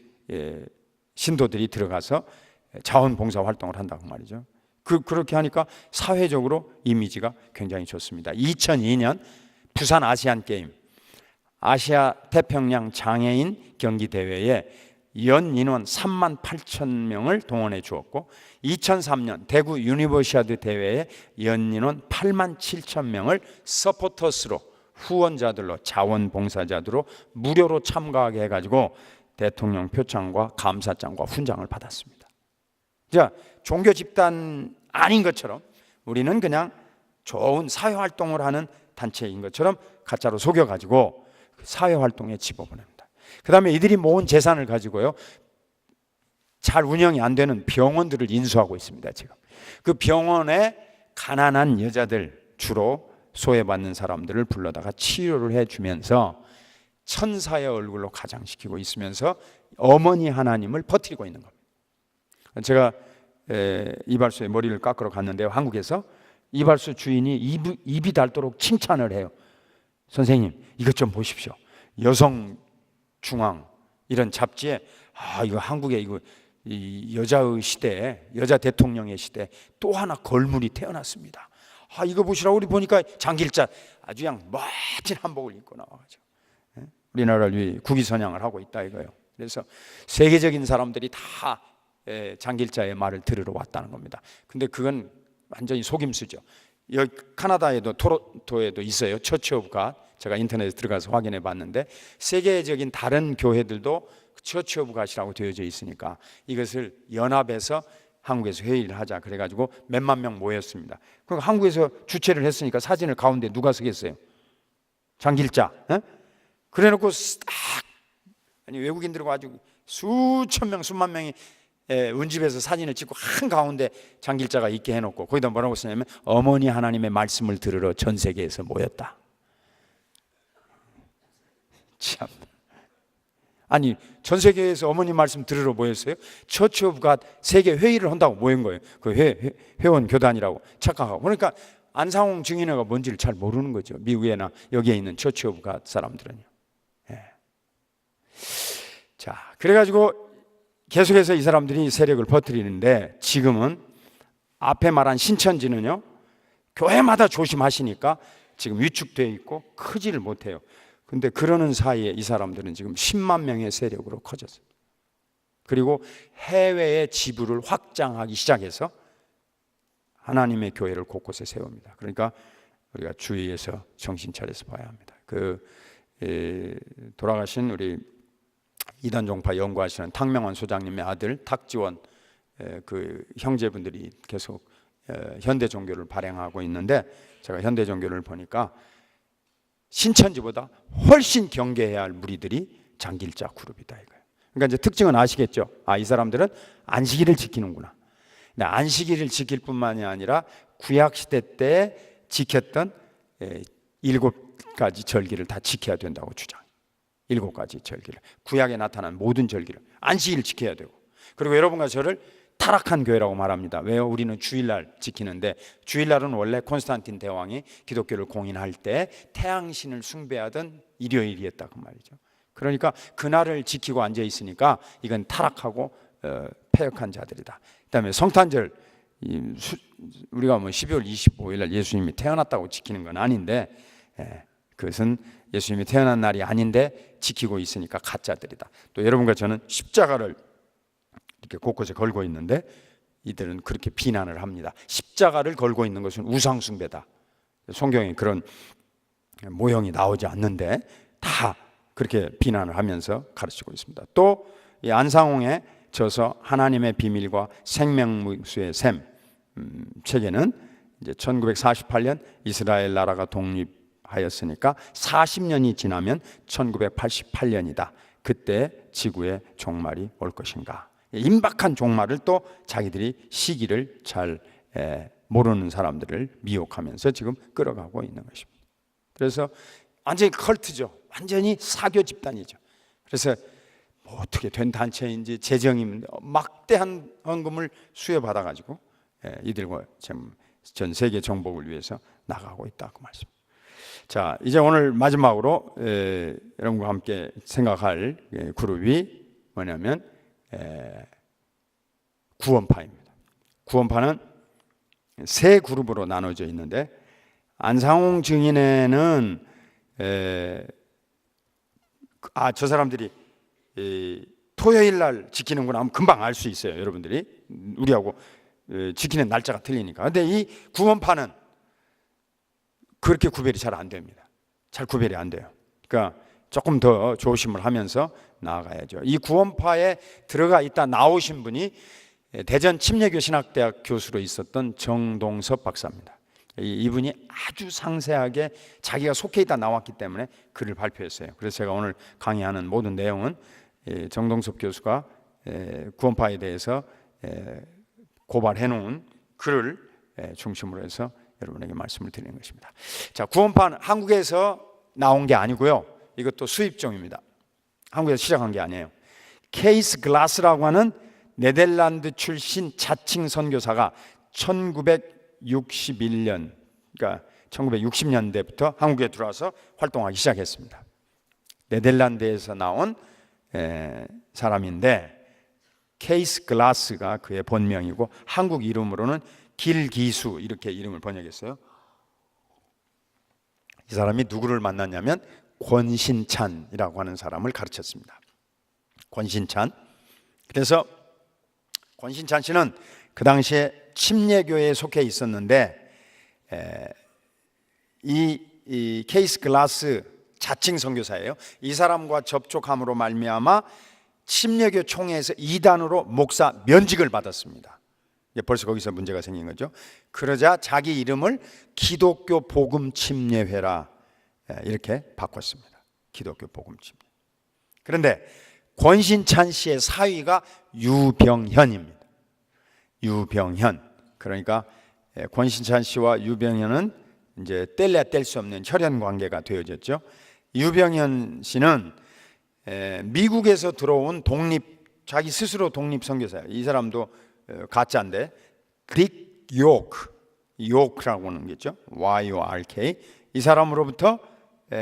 신도들이 들어가서 자원봉사 활동을 한다고 말이죠. 그렇게 하니까 사회적으로 이미지가 굉장히 좋습니다. 2002년 부산 아시안게임 아시아 태평양 장애인 경기 대회에 연 인원 3만 8천 명을 동원해 주었고 2003년 대구 유니버시아드 대회에 연 인원 8만 7천 명을 서포터스로 후원자들로 자원봉사자들로 무료로 참가하게 해가지고 대통령 표창과 감사장과 훈장을 받았습니다. 자, 종교 집단 아닌 것처럼 우리는 그냥 좋은 사회활동을 하는 단체인 것처럼 가짜로 속여가지고 사회활동에 집어보냅니다. 그 다음에 이들이 모은 재산을 가지고요, 잘 운영이 안 되는 병원들을 인수하고 있습니다. 지금 그 병원에 가난한 여자들, 주로 소외받는 사람들을 불러다가 치료를 해주면서 천사의 얼굴로 가장시키고 있으면서 어머니 하나님을 퍼뜨리고 있는 겁니다. 제가 이발소에 머리를 깎으러 갔는데요, 한국에서 이발소 주인이 입이 닳도록 칭찬을 해요. 선생님, 이것 좀 보십시오. 여성중앙 이런 잡지에 이거 한국에 이거 이 여자의 시대에, 여자 대통령의 시대에 또 하나 걸물이 태어났습니다. 이거 보시라고. 우리 보니까 장길자 아주 그냥 멋진 한복을 입고 나와가지고 우리나라를 위해 국위선양을 하고 있다 이거예요. 그래서 세계적인 사람들이 다 장길자의 말을 들으러 왔다는 겁니다. 근데 그건 완전히 속임수죠. 여기 카나다에도 토론토에도 있어요. 처치 오브 갓. 제가 인터넷에 들어가서 확인해 봤는데 세계적인 다른 교회들도 처치 오브 갓이라고 되어져 있으니까 이것을 연합해서 한국에서 회의를 하자 그래가지고 몇만 명 모였습니다. 그럼 한국에서 주최를 했으니까 사진을 가운데 누가 서겠어요? 장길자. 그래놓고 아니 외국인들과 아주 수천 명 수만 명이 운집에서 사진을 찍고 한 가운데 장길자가 있게 해놓고 거기다 뭐라고 쓰냐면 어머니 하나님의 말씀을 들으러 전 세계에서 모였다. 참. 아니 전 세계에서 어머니 말씀 들으러 모였어요? 처치 오브 갓 세계 회의를 한다고 모인 거예요. 그 회원 교단이라고 착각하고. 그러니까 안상홍 증인회가 뭔지를 잘 모르는 거죠. 미국에나 여기에 있는 처치 오브 갓 사람들은요. 자, 그래가지고 계속해서 이 사람들이 세력을 퍼뜨리는데 지금은 앞에 말한 신천지는요, 교회마다 조심하시니까 지금 위축되어 있고 크지를 못해요. 근데 그러는 사이에 이 사람들은 지금 10만 명의 세력으로 커졌어요. 그리고 해외의 지부를 확장하기 시작해서 하나님의 교회를 곳곳에 세웁니다. 그러니까 우리가 주의해서 정신 차려서 봐야 합니다. 돌아가신 우리 이단 종파 연구하시는 탁명환 소장님의 아들 탁지원 그 형제분들이 계속 현대 종교를 발행하고 있는데 제가 현대 종교를 보니까 신천지보다 훨씬 경계해야 할 무리들이 장길자 그룹이다 이거예요. 그러니까 이제 특징은 아시겠죠? 이 사람들은 안식일을 지키는구나. 근데 안식일을 지킬 뿐만이 아니라 구약 시대 때 지켰던 7가지 절기를 다 지켜야 된다고 주장해요. 7가지 절기를, 구약에 나타난 모든 절기를 안식일을 지켜야 되고, 그리고 여러분과 저를 타락한 교회라고 말합니다. 왜요? 우리는 주일날 지키는데 주일날은 원래 콘스탄틴 대왕이 기독교를 공인할 때 태양신을 숭배하던 일요일이었다 그 말이죠. 그러니까 그날을 지키고 앉아 있으니까 이건 타락하고 패역한 자들이다. 그다음에 성탄절, 우리가 12월 25일 날 예수님이 태어났다고 지키는 건 아닌데 그것은 예수님이 태어난 날이 아닌데 지키고 있으니까 가짜들이다. 또 여러분과 저는 십자가를 이렇게 곳곳에 걸고 있는데 이들은 그렇게 비난을 합니다. 십자가를 걸고 있는 것은 우상숭배다. 성경에 그런 모형이 나오지 않는데 다 그렇게 비난을 하면서 가르치고 있습니다. 또 이 안상홍의 저서 하나님의 비밀과 생명수의 샘 책에는 이제 1948년 이스라엘 나라가 독립하였으니까 40년이 지나면 1988년이다. 그때 지구의 종말이 올 것인가. 임박한 종말을 또 자기들이 시기를 잘 모르는 사람들을 미혹하면서 지금 끌어가고 있는 것입니다. 그래서 완전히 컬트죠. 완전히 사교 집단이죠. 그래서 뭐 어떻게 된 단체인지 재정이 막대한 헌금을 수여받아가지고 이들과 전 세계 정복을 위해서 나가고 있다 그 말씀. 자, 이제 오늘 마지막으로 여러분과 함께 생각할 그룹이 뭐냐면 구원파입니다. 구원파는 세 그룹으로 나눠져 있는데 안상홍 증인회는 저 사람들이 토요일 날 지키는구나 하면 금방 알 수 있어요. 여러분들이 우리하고 지키는 날짜가 틀리니까. 근데 이 구원파는 그렇게 구별이 잘 안 됩니다. 잘 구별이 안 돼요. 그러니까 조금 더 조심을 하면서 나아가야죠. 이 구원파에 들어가 있다 나오신 분이 대전 침례교 신학대학 교수로 있었던 정동섭 박사입니다. 이분이 아주 상세하게 자기가 속해 있다 나왔기 때문에 글을 발표했어요. 그래서 제가 오늘 강의하는 모든 내용은 정동섭 교수가 구원파에 대해서 고발해 놓은 글을 중심으로 해서 여러분에게 말씀을 드리는 것입니다. 자, 구원파는 한국에서 나온 게 아니고요. 이것도 수입종입니다. 한국에서 시작한 게 아니에요. 케이스 글라스라고 하는 네덜란드 출신 자칭 선교사가 1961년, 그러니까 1960년대부터 한국에 들어와서 활동하기 시작했습니다. 네덜란드에서 나온 사람인데 케이스 글라스가 그의 본명이고 한국 이름으로는 길기수 이렇게 이름을 번역했어요. 이 사람이 누구를 만났냐면 권신찬이라고 하는 사람을 가르쳤습니다. 권신찬. 그래서 권신찬 씨는 그 당시에 침례교회에 속해 있었는데 이 케이스 글라스 자칭 선교사예요. 이 사람과 접촉함으로 말미암아 침례교 총회에서 이단으로 목사 면직을 받았습니다. 벌써 거기서 문제가 생긴 거죠. 그러자 자기 이름을 기독교 복음 침례회라 이렇게 바꿨습니다. 기독교 복음 침례. 그런데 권신찬 씨의 사위가 유병현입니다. 유병현. 그러니까 권신찬 씨와 유병현은 이제 뗄래야 뗄 수 없는 혈연 관계가 되어졌죠. 유병현 씨는 미국에서 들어온 자기 스스로 독립 선교사예요. 이 사람도 가짜인데 딕 요크라고 하는 게 있죠. YORK. 이 사람으로부터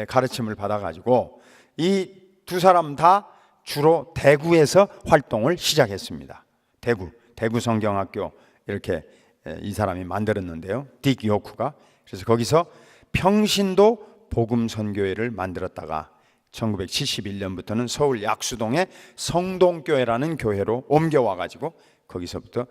가르침을 받아가지고 이 두 사람 다 주로 대구에서 활동을 시작했습니다. 대구 성경학교 이렇게 이 사람이 만들었는데요. 딕 요크가. 그래서 거기서 평신도 복음 선교회를 만들었다가 1971년부터는 서울 약수동의 성동교회라는 교회로 옮겨와 가지고 거기서부터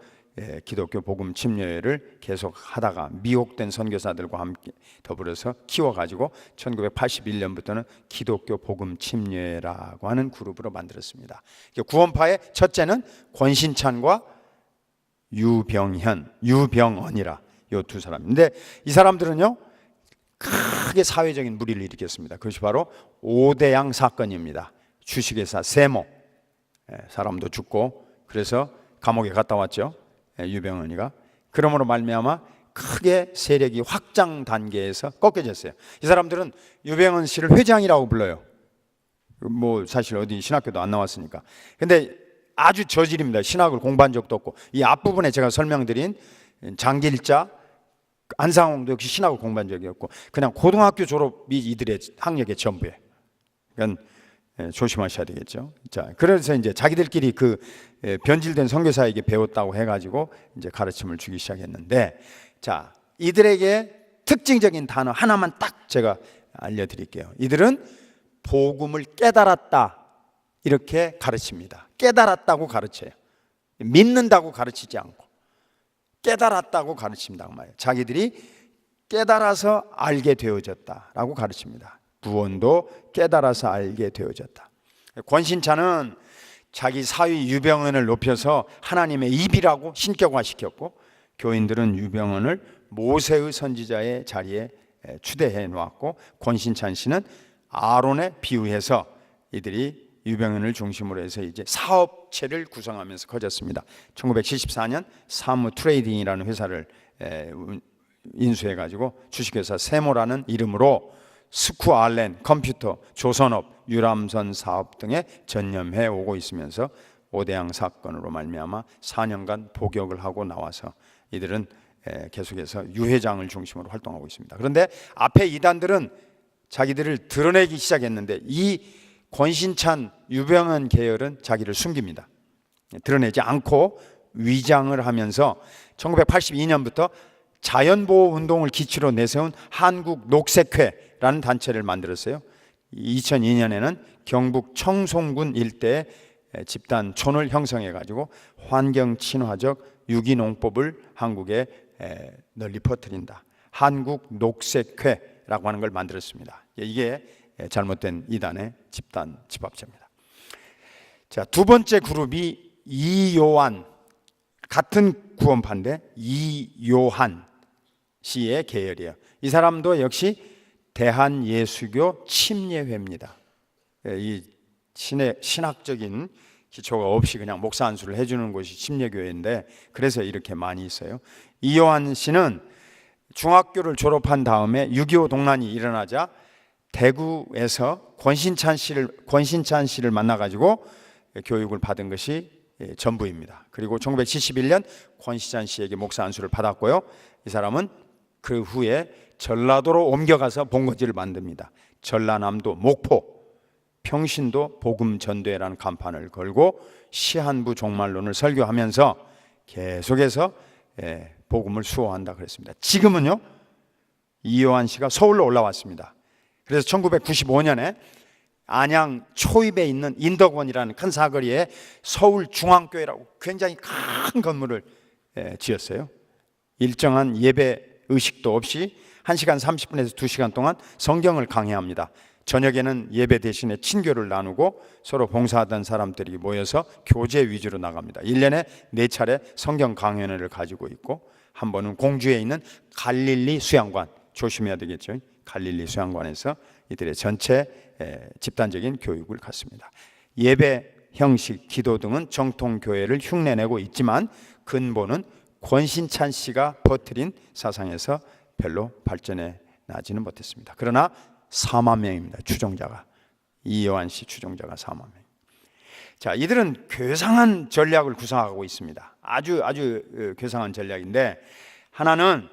기독교 복음 침례회를 계속 하다가 미혹된 선교사들과 함께 더불어서 키워가지고 1981년부터는 기독교 복음 침례회라고 하는 그룹으로 만들었습니다. 구원파의 첫째는 권신찬과 유병언이라 이 두 사람인데 이 사람들은요 크게 사회적인 물의를 일으켰습니다. 그것이 바로 오대양 사건입니다. 주식회사 세모 사람도 죽고 그래서 감옥에 갔다 왔죠. 유병언이가. 그러므로 말미암아 크게 세력이 확장 단계에서 꺾여졌어요. 이 사람들은 유병언 씨를 회장이라고 불러요. 뭐 사실 어디 신학교도 안 나왔으니까. 근데 아주 저질입니다. 신학을 공부한 적도 없고. 이 앞부분에 제가 설명드린 장길자, 안상홍도 역시 신학을 공부한 적이 없고 그냥 고등학교 졸업이 이들의 학력의 전부예요. 그러니까 조심하셔야 되겠죠. 자, 그래서 이제 자기들끼리 그 변질된 선교사에게 배웠다고 해가지고 이제 가르침을 주기 시작했는데, 자, 이들에게 특징적인 단어 하나만 딱 제가 알려드릴게요. 이들은 복음을 깨달았다 이렇게 가르칩니다. 깨달았다고 가르쳐요. 믿는다고 가르치지 않고 깨달았다고 가르친단 말이에요. 자기들이 깨달아서 알게 되어졌다라고 가르칩니다. 구원도 깨달아서 알게 되어졌다. 권신찬은 자기 사위 유병언을 높여서 하나님의 입이라고 신격화시켰고 교인들은 유병언을 모세의 선지자의 자리에 추대해 놓았고 권신찬 씨는 아론에 비유해서 이들이 유병언을 중심으로 해서 이제 사업체를 구성하면서 커졌습니다. 1974년 사무 트레이딩이라는 회사를 인수해가지고 주식회사 세모라는 이름으로 스쿠알렌, 컴퓨터, 조선업, 유람선 사업 등에 전념해 오고 있으면서 오대양 사건으로 말미암아 4년간 복역을 하고 나와서 이들은 계속해서 유회장을 중심으로 활동하고 있습니다. 그런데 앞에 이단들은 자기들을 드러내기 시작했는데 이 권신찬, 유병언 계열은 자기를 숨깁니다. 드러내지 않고 위장을 하면서 1982년부터 자연보호 운동을 기치로 내세운 한국녹색회라는 단체를 만들었어요. 2002년에는 경북 청송군 일대에 집단촌을 형성해 가지고 환경 친화적 유기농법을 한국에 널리 퍼뜨린다. 한국 녹색회라고 하는 걸 만들었습니다. 이게 잘못된 이단의 집단 집합체입니다. 자, 두 번째 그룹이 이요한, 같은 구원파인데 이요한 씨의 계열이에요. 이 사람도 역시 대한예수교 침례회입니다. 이 신학적인 기초가 없이 그냥 목사 안수를 해주는 곳이 침례교회인데, 그래서 이렇게 많이 있어요. 이요한 씨는 중학교를 졸업한 다음에 6.25 동란이 일어나자 대구에서 권신찬 씨를 만나가지고 교육을 받은 것이 전부입니다. 그리고 1971년 권신찬 씨에게 목사 안수를 받았고요. 이 사람은 그 후에 전라도로 옮겨가서 본거지를 만듭니다. 전라남도 목포, 평신도 복음전도회라는 간판을 걸고 시한부 종말론을 설교하면서 계속해서 복음을 수호한다 그랬습니다. 지금은요, 이요한 씨가 서울로 올라왔습니다. 그래서 1995년에 안양 초입에 있는 인덕원이라는 큰 사거리에 서울중앙교회라고 굉장히 큰 건물을 지었어요. 일정한 예배 의식도 없이 1시간 30분에서 2시간 동안 성경을 강해합니다. 저녁에는 예배 대신에 친교를 나누고 서로 봉사하던 사람들이 모여서 교제 위주로 나갑니다. 1년에 4차례 성경 강연회를 가지고 있고, 한 번은 공주에 있는 갈릴리 수양관, 조심해야 되겠죠. 갈릴리 수양관에서 이들의 전체 집단적인 교육을 갖습니다. 예배 형식, 기도 등은 정통교회를 흉내내고 있지만 근본은 권신찬 씨가 퍼뜨린 사상에서 별로 발전해 나지는 못했습니다. 그러나 4만 명입니다. 추종자가. 이요한 씨 추종자가 4만 명. 자, 이들은 괴상한 전략을 구상하고 있습니다. 아주 괴상한 전략인데, 하나는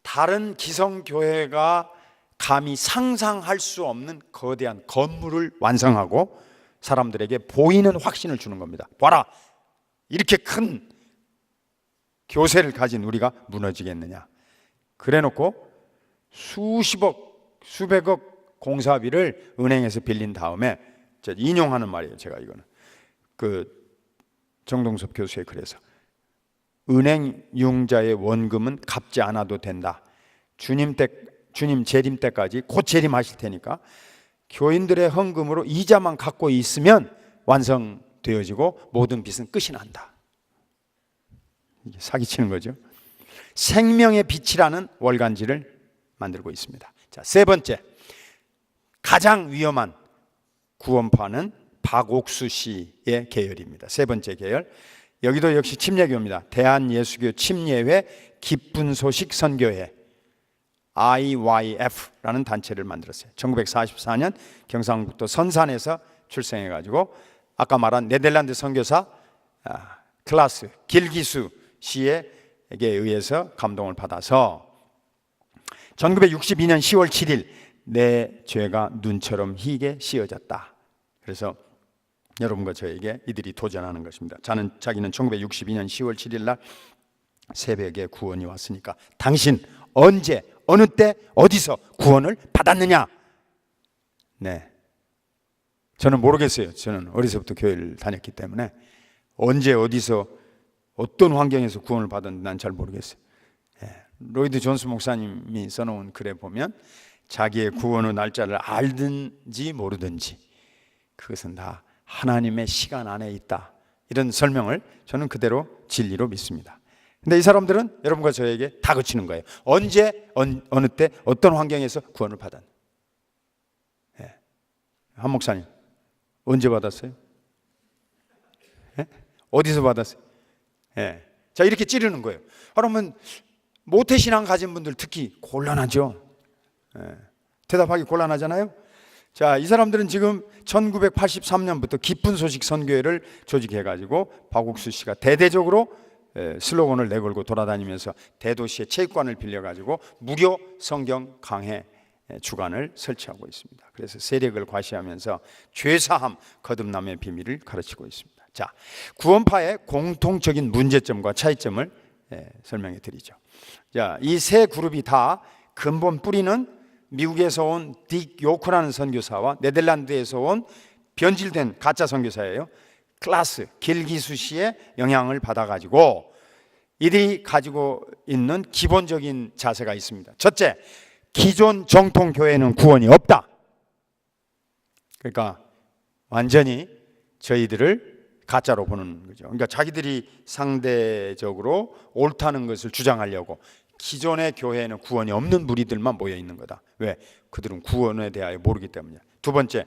다른 기성교회가 감히 상상할 수 없는 거대한 건물을 완성하고 사람들에게 보이는 확신을 주는 겁니다. 봐라, 이렇게 큰 교세를 가진 우리가 무너지겠느냐. 그래놓고 수십억, 수백억 공사비를 은행에서 빌린 다음에, 인용하는 말이에요. 제가 이거는 정동섭 교수의 글에서, 은행 융자의 원금은 갚지 않아도 된다. 주님 재림 때까지 곧 재림하실 테니까 교인들의 헌금으로 이자만 갖고 있으면 완성되어지고 모든 빚은 끝이 난다. 이게 사기치는 거죠. 생명의 빛이라는 월간지를 만들고 있습니다. 자, 세 번째, 가장 위험한 구원파는 박옥수 씨의 계열입니다. 세 번째 계열, 여기도 역시 침례교입니다. 대한예수교 침례회 기쁜 소식 선교회, IYF라는 단체를 만들었어요. 1944년 경상북도 선산에서 출생해가지고 아까 말한 네덜란드 선교사 클라스 길기수 씨에게 의해서 감동을 받아서 1962년 10월 7일 내 죄가 눈처럼 희게 씌어졌다. 그래서 여러분과 저에게 이들이 도전하는 것입니다. 자기는 1962년 10월 7일 날 새벽에 구원이 왔으니까 당신 언제, 어느 때, 어디서 구원을 받았느냐? 네, 저는 모르겠어요. 저는 어려서부터 교회를 다녔기 때문에 언제, 어디서, 어떤 환경에서 구원을 받았는지 난 잘 모르겠어요. 로이드 존스 목사님이 써놓은 글에 보면 자기의 구원의 날짜를 알든지 모르든지 그것은 다 하나님의 시간 안에 있다, 이런 설명을 저는 그대로 진리로 믿습니다. 근데 이 사람들은 여러분과 저에게 다 거치는 거예요. 언제, 어느 때, 어떤 환경에서 구원을 받았나. 한 목사님 언제 받았어요? 어디서 받았어요? 자, 이렇게 찌르는 거예요. 그러면 모태신앙 가진 분들 특히 곤란하죠. 대답하기 곤란하잖아요. 자, 이 사람들은 지금 1983년부터 기쁜 소식 선교회를 조직해가지고 박옥수 씨가 대대적으로 슬로건을 내걸고 돌아다니면서 대도시의 체육관을 빌려가지고 무료 성경 강해 주간을 설치하고 있습니다. 그래서 세력을 과시하면서 죄사함, 거듭남의 비밀을 가르치고 있습니다. 자, 구원파의 공통적인 문제점과 차이점을 설명해 드리죠. 자, 이 세 그룹이 다 근본 뿌리는 미국에서 온 딕 요크라는 선교사와 네덜란드에서 온 변질된 가짜 선교사예요. 클라스 길기수 씨의 영향을 받아가지고 이들이 가지고 있는 기본적인 자세가 있습니다. 첫째, 기존 정통 교회는 구원이 없다. 그러니까 완전히 저희들을 가짜로 보는 거죠. 그러니까 자기들이 상대적으로 옳다는 것을 주장하려고 기존의 교회에는 구원이 없는 무리들만 모여 있는 거다. 왜? 그들은 구원에 대하여 모르기 때문이야. 두 번째,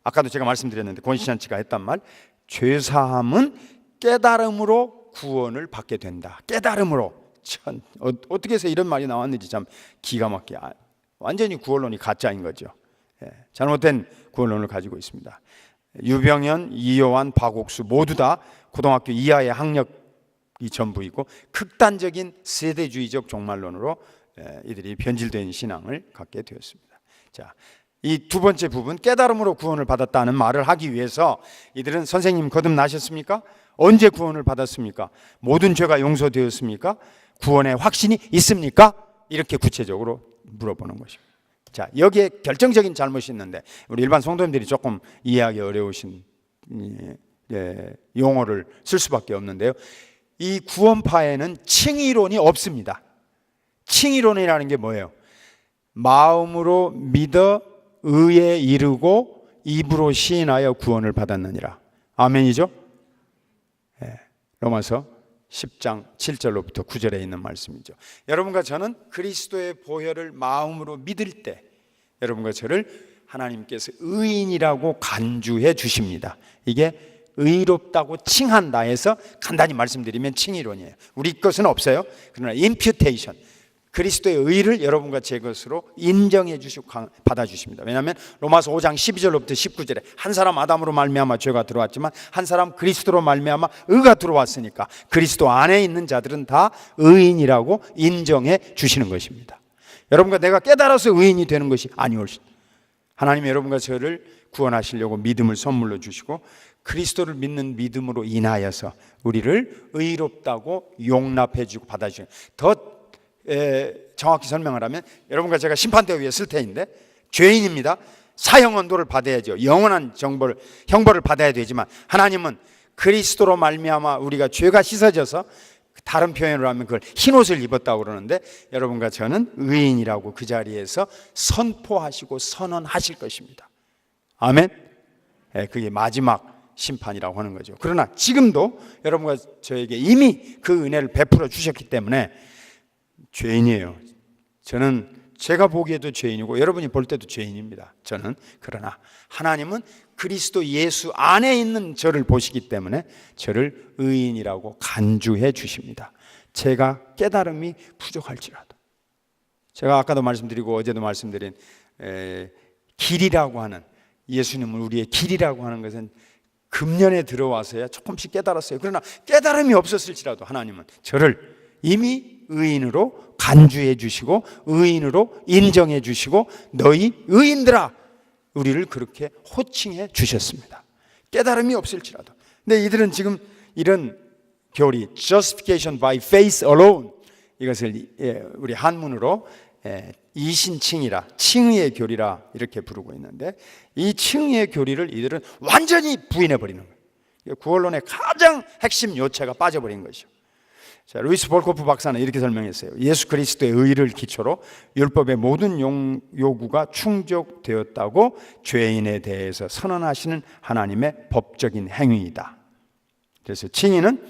아까도 제가 말씀드렸는데 권신찬 씨가 했단 말, 죄사함은 깨달음으로 구원을 받게 된다. 깨달음으로. 참 어떻게 해서 이런 말이 나왔는지 참 기가 막히게, 완전히 구원론이 가짜인 거죠. 잘못된 구원론을 가지고 있습니다. 유병현, 이요한, 박옥수 모두 다 고등학교 이하의 학력이 전부이고 극단적인 세대주의적 종말론으로 이들이 변질된 신앙을 갖게 되었습니다. 자, 이 두 번째 부분, 깨달음으로 구원을 받았다는 말을 하기 위해서 이들은 선생님 거듭나셨습니까? 언제 구원을 받았습니까? 모든 죄가 용서되었습니까? 구원의 확신이 있습니까? 이렇게 구체적으로 물어보는 것입니다. 자, 여기에 결정적인 잘못이 있는데 우리 일반 성도님들이 조금 이해하기 어려우신 용어를 쓸 수밖에 없는데요. 이 구원파에는 칭의론이 없습니다. 칭의론이라는 게 뭐예요? 마음으로 믿어 의에 이르고 입으로 시인하여 구원을 받았느니라. 아멘이죠? 로마서 10장 7절로부터 9절에 있는 말씀이죠. 여러분과 저는 그리스도의 보혈을 마음으로 믿을 때 여러분과 저를 하나님께서 의인이라고 간주해 주십니다. 이게 의롭다고 칭한다 해서 간단히 말씀드리면 칭의론이에요. 우리 것은 없어요. 그러나 imputation, 그리스도의 의를 여러분과 제 것으로 인정해 주시고 받아 주십니다. 왜냐하면 로마서 5장 12절로부터 19절에 한 사람 아담으로 말미암아 죄가 들어왔지만 한 사람 그리스도로 말미암아 의가 들어왔으니까 그리스도 안에 있는 자들은 다 의인이라고 인정해 주시는 것입니다. 여러분과 내가 깨달아서 의인이 되는 것이 아니올시. 하나님이 여러분과 저를 구원하시려고 믿음을 선물로 주시고 그리스도를 믿는 믿음으로 인하여서 우리를 의롭다고 용납해 주고 받아 주시는, 더 정확히 설명을 하면 여러분과 제가 심판대 위에 쓸 테인데 죄인입니다. 사형 언도를 받아야죠. 영원한 형벌을 받아야 되지만 하나님은 그리스도로 말미암아 우리가 죄가 씻어져서, 다른 표현으로 하면 그걸 흰옷을 입었다고 그러는데 여러분과 저는 의인이라고 그 자리에서 선포하시고 선언하실 것입니다. 아멘. 그게 마지막 심판이라고 하는 거죠. 그러나 지금도 여러분과 저에게 이미 그 은혜를 베풀어 주셨기 때문에 죄인이에요. 저는 제가 보기에도 죄인이고 여러분이 볼 때도 죄인입니다. 저는. 그러나 하나님은 그리스도 예수 안에 있는 저를 보시기 때문에 저를 의인이라고 간주해 주십니다. 제가 깨달음이 부족할지라도. 제가 아까도 말씀드리고 어제도 말씀드린 길이라고 하는, 예수님을 우리의 길이라고 하는 것은 금년에 들어와서야 조금씩 깨달았어요. 그러나 깨달음이 없었을지라도 하나님은 저를 이미 의인으로 간주해 주시고 의인으로 인정해 주시고 너희 의인들아, 우리를 그렇게 호칭해 주셨습니다. 깨달음이 없을지라도. 근데 이들은 지금 이런 교리, justification by faith alone, 이것을 우리 한문으로 이신칭이라, 칭의의 교리라 이렇게 부르고 있는데 이 칭의의 교리를 이들은 완전히 부인해 버리는 거예요. 구원론의 가장 핵심 요체가 빠져버린 것이죠. 자, 루이스 볼코프 박사는 이렇게 설명했어요. 예수 그리스도의 의를 기초로 율법의 모든 요구가 충족되었다고 죄인에 대해서 선언하시는 하나님의 법적인 행위이다. 그래서 칭의는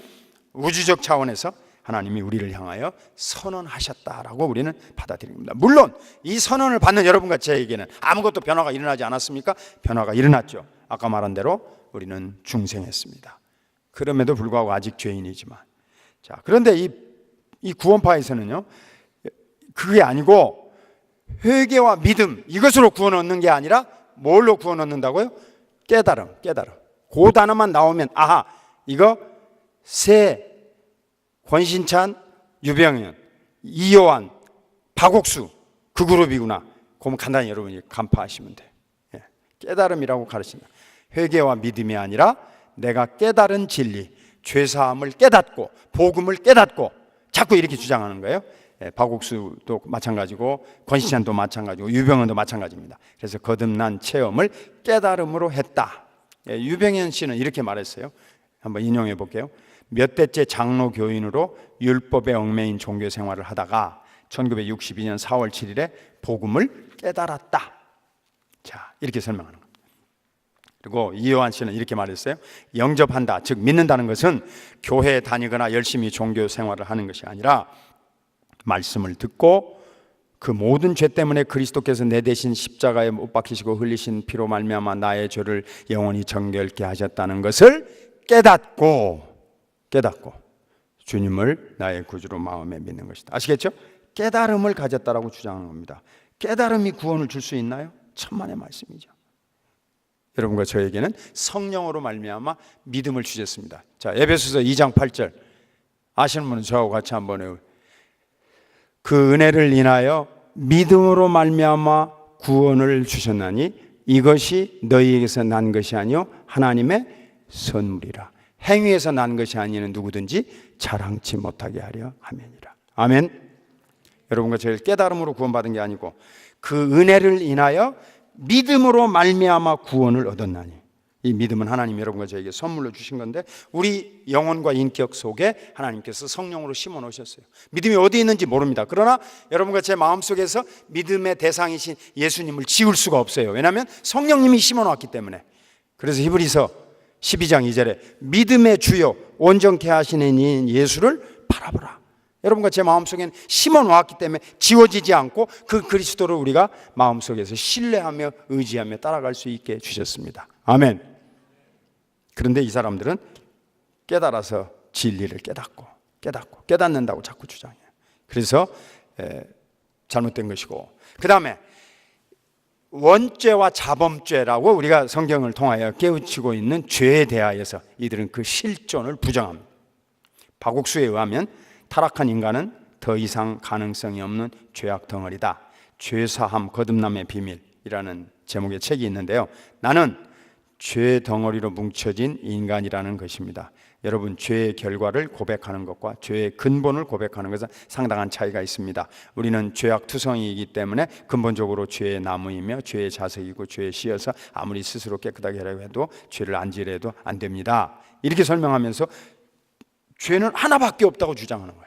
우주적 차원에서 하나님이 우리를 향하여 선언하셨다라고 우리는 받아들입니다. 물론 이 선언을 받는 여러분과 저에게는 아무것도 변화가 일어나지 않았습니까? 변화가 일어났죠. 아까 말한 대로 우리는 중생했습니다. 그럼에도 불구하고 아직 죄인이지만, 자, 그런데 이 구원파에서는요, 그게 아니고 회개와 믿음, 이것으로 구원 얻는 게 아니라 뭘로 구원 얻는다고요? 깨달음. 그 단어만 나오면 아하, 이거 새 권신찬, 유병현, 이요한, 박옥수 그 그룹이구나. 그러면 간단히 여러분이 간파하시면 돼요. 깨달음이라고 가르친다. 회개와 믿음이 아니라 내가 깨달은 진리, 죄사함을 깨닫고 복음을 깨닫고, 자꾸 이렇게 주장하는 거예요. 박옥수도 마찬가지고 권시찬도 마찬가지고 유병헌도 마찬가지입니다. 그래서 거듭난 체험을 깨달음으로 했다. 유병현 씨는 이렇게 말했어요. 한번 인용해 볼게요. 몇 대째 장로 교인으로 율법에 얽매인 종교 생활을 하다가 1962년 4월 7일에 복음을 깨달았다. 자, 이렇게 설명하는 겁니다. 그리고 이요한 씨는 이렇게 말했어요. 영접한다, 즉 믿는다는 것은 교회에 다니거나 열심히 종교 생활을 하는 것이 아니라 말씀을 듣고 그 모든 죄 때문에 그리스도께서 내 대신 십자가에 못 박히시고 흘리신 피로 말미암아 나의 죄를 영원히 정결케 하셨다는 것을 깨닫고 주님을 나의 구주로 마음에 믿는 것이다. 아시겠죠? 깨달음을 가졌다라고 주장하는 겁니다. 깨달음이 구원을 줄 수 있나요? 천만의 말씀이죠. 여러분과 저에게는 성령으로 말미암아 믿음을 주셨습니다. 자, 에베소서 2장 8절 아시는 분은 저하고 같이 한번 해요. 그 은혜를 인하여 믿음으로 말미암아 구원을 주셨나니 이것이 너희에게서 난 것이 아니요 하나님의 선물이라. 행위에서 난 것이 아니는 누구든지 자랑치 못하게 하려 함이니라. 아멘. 여러분과 저를 깨달음으로 구원받은 게 아니고 그 은혜를 인하여 믿음으로 말미암아 구원을 얻었나니, 이 믿음은 하나님 여러분과 저에게 선물로 주신 건데 우리 영혼과 인격 속에 하나님께서 성령으로 심어 놓으셨어요. 믿음이 어디 있는지 모릅니다. 그러나 여러분과 제 마음속에서 믿음의 대상이신 예수님을 지울 수가 없어요. 왜냐하면 성령님이 심어 놓았기 때문에. 그래서 히브리서 12장 2절에 믿음의 주요 온전케 하시는 이인 예수를 바라보라. 여러분과 제 마음속에는 심어 놓았기 때문에 지워지지 않고 그 그리스도를 우리가 마음속에서 신뢰하며 의지하며 따라갈 수 있게 주셨습니다. 아멘. 그런데 이 사람들은 깨달아서 진리를 깨닫고 깨닫는다고 자꾸 주장해요. 그래서 잘못된 것이고, 그 다음에 원죄와 자범죄라고 우리가 성경을 통하여 깨우치고 있는 죄에 대하여서 이들은 그 실존을 부정합니다. 박옥수에 의하면 타락한 인간은 더 이상 가능성이 없는 죄악 덩어리다. 죄사함 거듭남의 비밀이라는 제목의 책이 있는데요, 나는 죄 덩어리로 뭉쳐진 인간이라는 것입니다. 여러분, 죄의 결과를 고백하는 것과 죄의 근본을 고백하는 것은 상당한 차이가 있습니다. 우리는 죄악 투성이이기 때문에 근본적으로 죄의 나무이며 죄의 자석이고 죄의 씨여서 아무리 스스로 깨끗하게 하려고 해도 죄를 안 지으려도 안 됩니다. 이렇게 설명하면서 죄는 하나밖에 없다고 주장하는 거예요.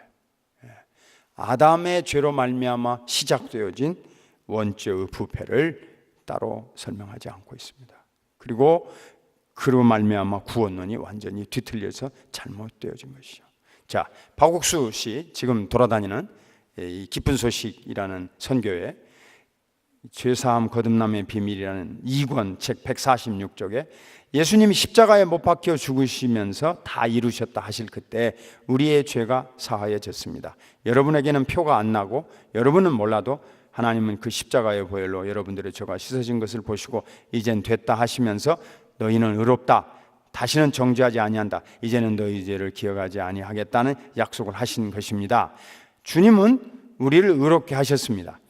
아담의 죄로 말미암아 시작되어진 원죄의 부패를 따로 설명하지 않고 있습니다. 그리고 그로 말미암아 구원론이 완전히 뒤틀려서 잘못되어진 것이죠. 자, 박옥수 씨 지금 돌아다니는 이 기쁜 소식이라는 선교회 죄사함 거듭남의 비밀이라는 2권 책 146쪽에 예수님이 십자가에 못 박혀 죽으시면서 다 이루셨다 하실 그때 우리의 죄가 사하여졌습니다. 여러분에게는 표가 안 나고 여러분은 몰라도 하나님은 그 십자가의 보혈로 여러분들의 죄가 씻어진 것을 보시고 이젠 됐다 하시면서 너희는 의롭다, 다시는 정죄하지 아니한다, 이제는 너희 죄를 기억하지 아니하겠다는 약속을 하신 것입니다. 주님은 우리를 의롭게 하셨습니다.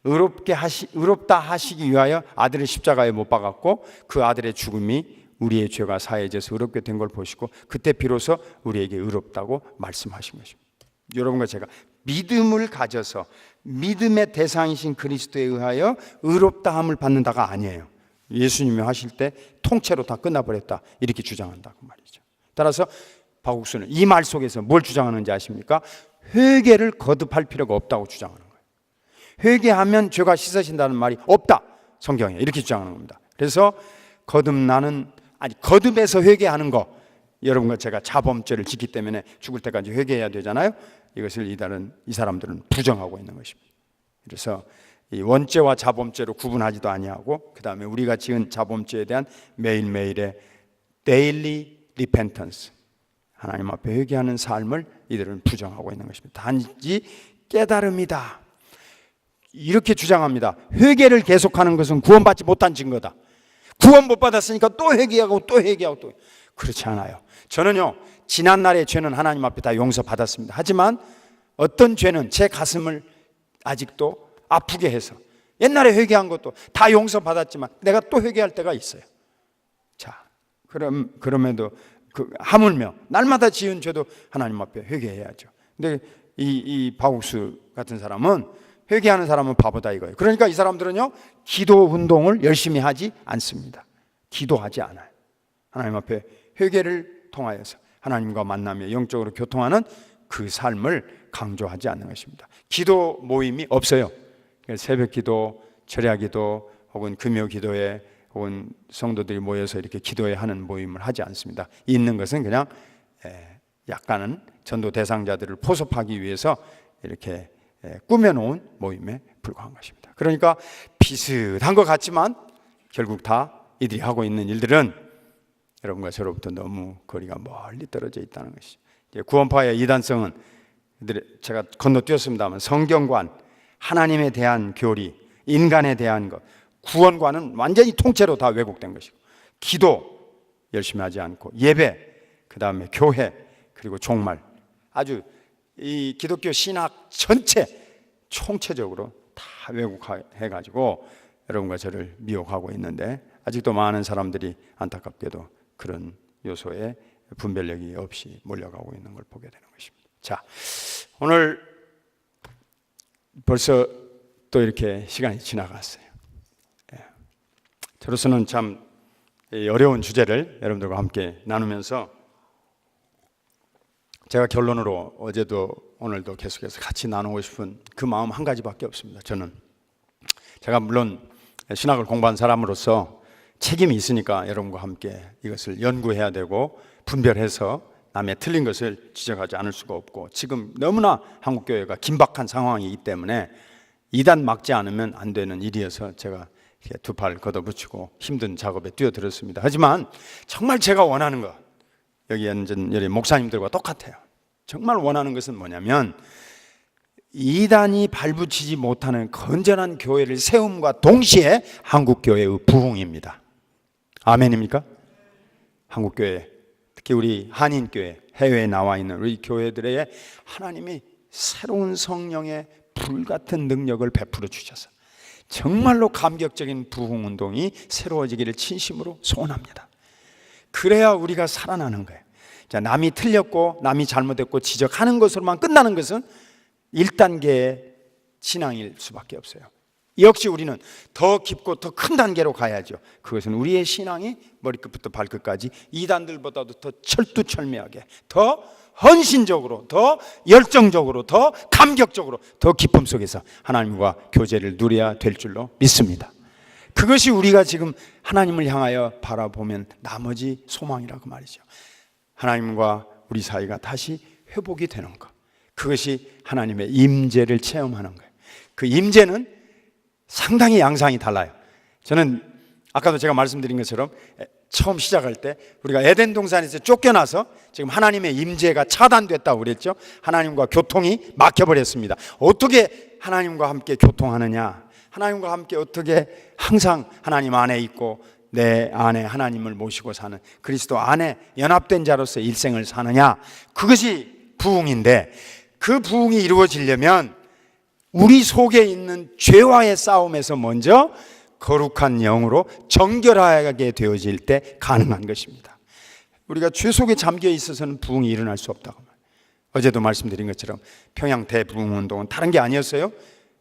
의롭다 하시기 위하여 아들을 십자가에 못 박았고 그 아들의 죽음이 우리의 죄가 사해져서 의롭게 된 걸 보시고 그때 비로소 우리에게 의롭다고 말씀하신 것입니다. 여러분과 제가 믿음을 가져서 믿음의 대상이신 그리스도에 의하여 의롭다함을 받는다가 아니에요. 예수님이 하실 때 통째로 다 끝나버렸다 이렇게 주장한다고 말이죠. 따라서 박옥수는 이 말 속에서 뭘 주장하는지 아십니까? 회개를 거듭할 필요가 없다고 주장하는 거예요. 회개하면 죄가 씻어진다는 말이 없다, 성경에 이렇게 주장하는 겁니다. 그래서 거듭해서 회개하는 거, 여러분과 제가 자범죄를 짓기 때문에 죽을 때까지 회개해야 되잖아요. 이것을 이 사람들은 부정하고 있는 것입니다. 그래서 이 원죄와 자범죄로 구분하지도 아니하고 그 다음에 우리가 지은 자범죄에 대한 매일매일의 daily repentance, 하나님 앞에 회개하는 삶을 이들은 부정하고 있는 것입니다. 단지 깨달음이다 이렇게 주장합니다. 회개를 계속하는 것은 구원받지 못한 증거다. 구원 못 받았으니까 또 회개하고 또 회개하고 또. 그렇지 않아요. 저는요, 지난날의 죄는 하나님 앞에 다 용서받았습니다. 하지만 어떤 죄는 제 가슴을 아직도 아프게 해서 옛날에 회개한 것도 다 용서받았지만 내가 또 회개할 때가 있어요. 자, 그럼에도 하물며 날마다 지은 죄도 하나님 앞에 회개해야죠. 근데 이 박욱수 같은 사람은 회개하는 사람은 바보다 이거예요. 그러니까 이 사람들은요 기도 운동을 열심히 하지 않습니다. 기도하지 않아요. 하나님 앞에 회개를 통하여서 하나님과 만나며 영적으로 교통하는 그 삶을 강조하지 않는 것입니다. 기도 모임이 없어요. 새벽 기도, 철야 기도 혹은 금요 기도회 혹은 성도들이 모여서 이렇게 기도회 하는 모임을 하지 않습니다. 있는 것은 그냥 약간은 전도 대상자들을 포섭하기 위해서 이렇게 꾸며놓은 모임에 불과한 것입니다. 그러니까 비슷한 것 같지만 결국 다 이들이 하고 있는 일들은 여러분과 저로부터 너무 거리가 멀리 떨어져 있다는 것이죠. 구원파의 이단성은 제가 건너뛰었습니다만 성경관, 하나님에 대한 교리, 인간에 대한 것, 구원관은 완전히 통째로 다 왜곡된 것이고, 기도 열심히 하지 않고 예배, 그 다음에 교회, 그리고 종말, 아주 이 기독교 신학 전체 총체적으로 다 왜곡해가지고 여러분과 저를 미혹하고 있는데, 아직도 많은 사람들이 안타깝게도 그런 요소에 분별력이 없이 몰려가고 있는 걸 보게 되는 것입니다. 자, 오늘 벌써 또 이렇게 시간이 지나갔어요. 저로서는 참 어려운 주제를 여러분들과 함께 나누면서 제가 결론으로 어제도 오늘도 계속해서 같이 나누고 싶은 그 마음 한 가지밖에 없습니다. 저는 제가 물론 신학을 공부한 사람으로서 책임이 있으니까 여러분과 함께 이것을 연구해야 되고 분별해서 남의 틀린 것을 지적하지 않을 수가 없고, 지금 너무나 한국교회가 긴박한 상황이기 때문에 이단 막지 않으면 안 되는 일이어서 제가 두 팔 걷어붙이고 힘든 작업에 뛰어들었습니다. 하지만 정말 제가 원하는 것, 여기 앉은 여기 목사님들과 똑같아요. 정말 원하는 것은 뭐냐면 이단이 발붙이지 못하는 건전한 교회를 세움과 동시에 한국교회의 부흥입니다. 아멘입니까? 한국교회, 특히 우리 한인교회, 해외에 나와 있는 우리 교회들의 하나님이 새로운 성령의 불같은 능력을 베풀어 주셔서 정말로 감격적인 부흥운동이 새로워지기를 진심으로 소원합니다. 그래야 우리가 살아나는 거예요. 자, 남이 틀렸고 남이 잘못했고 지적하는 것으로만 끝나는 것은 1단계의 신앙일 수밖에 없어요. 역시 우리는 더 깊고 더 큰 단계로 가야죠. 그것은 우리의 신앙이 머리끝부터 발끝까지 이단들보다도 더 철두철미하게, 더 헌신적으로, 더 열정적으로, 더 감격적으로, 더 기쁨 속에서 하나님과 교제를 누려야 될 줄로 믿습니다. 그것이 우리가 지금 하나님을 향하여 바라보면 나머지 소망이라고 말이죠. 하나님과 우리 사이가 다시 회복이 되는 것, 그것이 하나님의 임재를 체험하는 거예요. 그 임재는 상당히 양상이 달라요. 저는 아까도 제가 말씀드린 것처럼 처음 시작할 때 우리가 에덴 동산에서 쫓겨나서 지금 하나님의 임재가 차단됐다고 그랬죠. 하나님과 교통이 막혀버렸습니다. 어떻게 하나님과 함께 교통하느냐, 하나님과 함께 어떻게 항상 하나님 안에 있고 내 안에 하나님을 모시고 사는 그리스도 안에 연합된 자로서 일생을 사느냐, 그것이 부흥인데, 그 부흥이 이루어지려면 우리 속에 있는 죄와의 싸움에서 먼저 거룩한 영으로 정결하게 되어질 때 가능한 것입니다. 우리가 죄 속에 잠겨 있어서는 부흥이 일어날 수 없다고 말해요. 어제도 말씀드린 것처럼 평양 대부흥운동은 다른 게 아니었어요.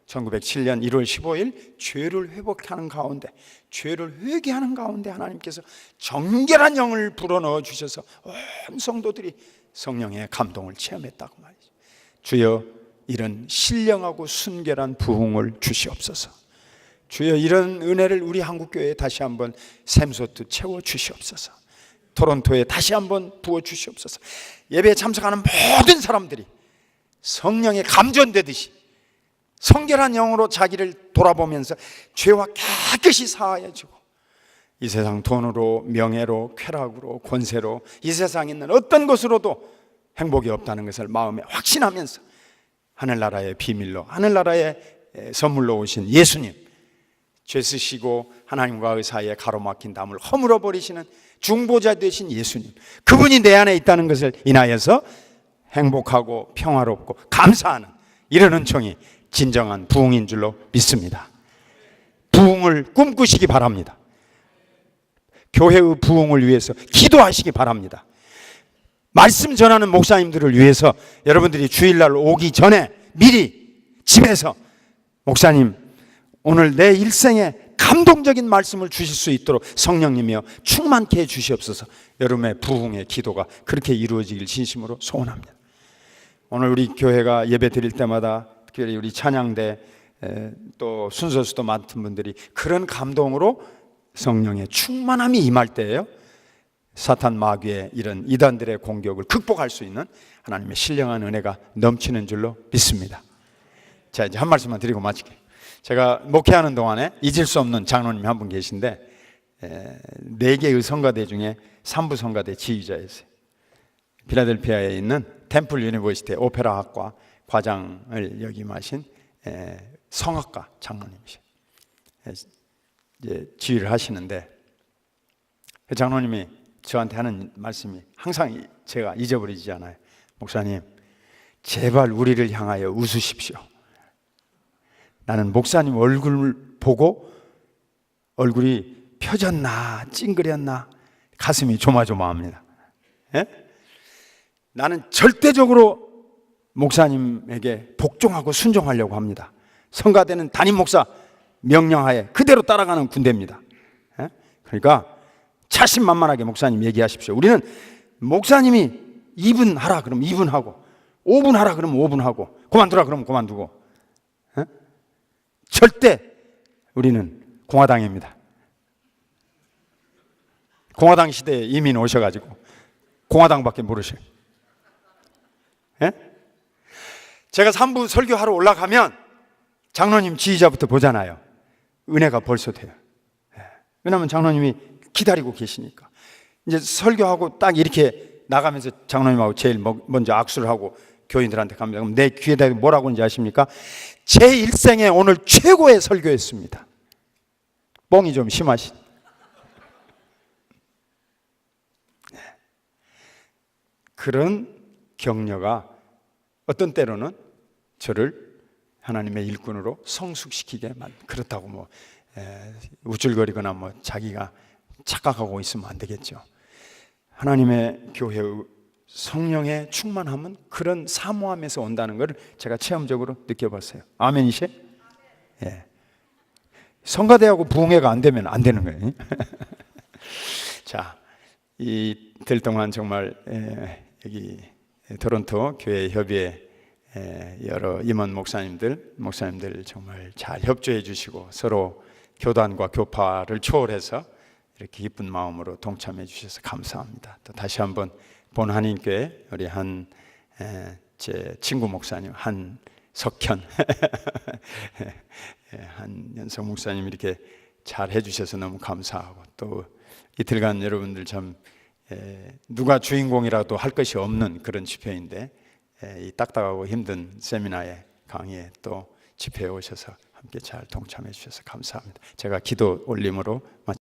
1907년 1월 15일 죄를 회복하는 가운데, 죄를 회개하는 가운데 하나님께서 정결한 영을 불어넣어 주셔서 온 성도들이 성령의 감동을 체험했다고 말이죠. 주여, 이런 신령하고 순결한 부흥을 주시옵소서. 주여, 이런 은혜를 우리 한국교회에 다시 한번 샘솟듯 채워 주시옵소서. 토론토에 다시 한번 부어 주시옵소서. 예배에 참석하는 모든 사람들이 성령에 감전되듯이 성결한 영으로 자기를 돌아보면서 죄와 깨끗이 사하여지고, 이 세상 돈으로, 명예로, 쾌락으로, 권세로, 이 세상에 있는 어떤 것으로도 행복이 없다는 것을 마음에 확신하면서 하늘나라의 비밀로, 하늘나라의 선물로 오신 예수님, 죄 쓰시고 하나님과의 사이에 가로막힌 담을 허물어 버리시는 중보자 되신 예수님, 그분이 내 안에 있다는 것을 인하여서 행복하고 평화롭고 감사하는 이런 은총이 진정한 부흥인 줄로 믿습니다. 부흥을 꿈꾸시기 바랍니다. 교회의 부흥을 위해서 기도하시기 바랍니다. 말씀 전하는 목사님들을 위해서 여러분들이 주일날 오기 전에 미리 집에서 목사님 오늘 내 일생에 감동적인 말씀을 주실 수 있도록 성령님이여 충만케 해 주시옵소서. 여러분의 부흥의 기도가 그렇게 이루어지길 진심으로 소원합니다. 오늘 우리 교회가 예배 드릴 때마다 특별히 우리 찬양대 또 순서수도 맡은 분들이 그런 감동으로 성령의 충만함이 임할 때예요. 사탄 마귀의 이런 이단들의 공격을 극복할 수 있는 하나님의 신령한 은혜가 넘치는 줄로 믿습니다. 자, 이제 한 말씀만 드리고 마칠게요. 제가 목회하는 동안에 잊을 수 없는 장로님이 한 분 계신데 4개의 성가대 중에 3부 성가대 지휘자였어요. 필라델피아에 있는 템플 유니버시티 오페라학과 과장을 역임하신 성악가 장로님이시죠. 이제 지휘를 하시는데 그 장로님이 저한테 하는 말씀이 항상 제가 잊어버리지 않아요. 목사님, 제발 우리를 향하여 웃으십시오. 나는 목사님 얼굴 보고 얼굴이 펴졌나 찡그렸나 가슴이 조마조마합니다. 예? 나는 절대적으로 목사님에게 복종하고 순종하려고 합니다. 성가대는 담임 목사 명령하에 그대로 따라가는 군대입니다. 예? 그러니까 자신만만하게 목사님 얘기하십시오. 우리는 목사님이 2분 하라 그러면 2분 하고 5분 하라 그러면 5분 하고 그만두라 그러면 그만두고 예? 절대 우리는 공화당입니다. 공화당 시대에 이민 오셔가지고 공화당밖에 모르셔요. 예? 제가 3부 설교하러 올라가면 장로님 지휘자부터 보잖아요. 은혜가 벌써 돼요. 예. 왜냐하면 장로님이 기다리고 계시니까. 이제 설교하고 딱 이렇게 나가면서 장로님하고 제일 먼저 악수를 하고 교인들한테 갑니다. 그럼 내 귀에다 뭐라고 하는지 아십니까? 제 일생에 오늘 최고의 설교였습니다. 뻥이 좀 심하신. 그런 격려가 어떤 때로는 저를 하나님의 일꾼으로 성숙시키게 그렇다고 뭐 우쭐거리거나 뭐 자기가 착각하고 있으면 안 되겠죠. 하나님의 교회의 성령의 충만함은 그런 사모함에서 온다는 것을 제가 체험적으로 느껴봤어요. 아멘이시? 예. 성가대하고 부흥회가 안 되면 안 되는 거예요. 자, 이들 동안 정말 여기 토론토 교회 협의회 여러 임원 목사님들 정말 잘 협조해 주시고 서로 교단과 교파를 초월해서 이렇게 기쁜 마음으로 동참해 주셔서 감사합니다. 또 다시 한번 본한인교회 우리 제 친구 목사님 한석현 한연석 목사님 이렇게 잘 해주셔서 너무 감사하고 또 이틀간 여러분들 참 누가 주인공이라도 할 것이 없는 그런 집회인데 이 딱딱하고 힘든 세미나에 강의에 또 집회에 오셔서 함께 잘 동참해 주셔서 감사합니다. 제가 기도 올림으로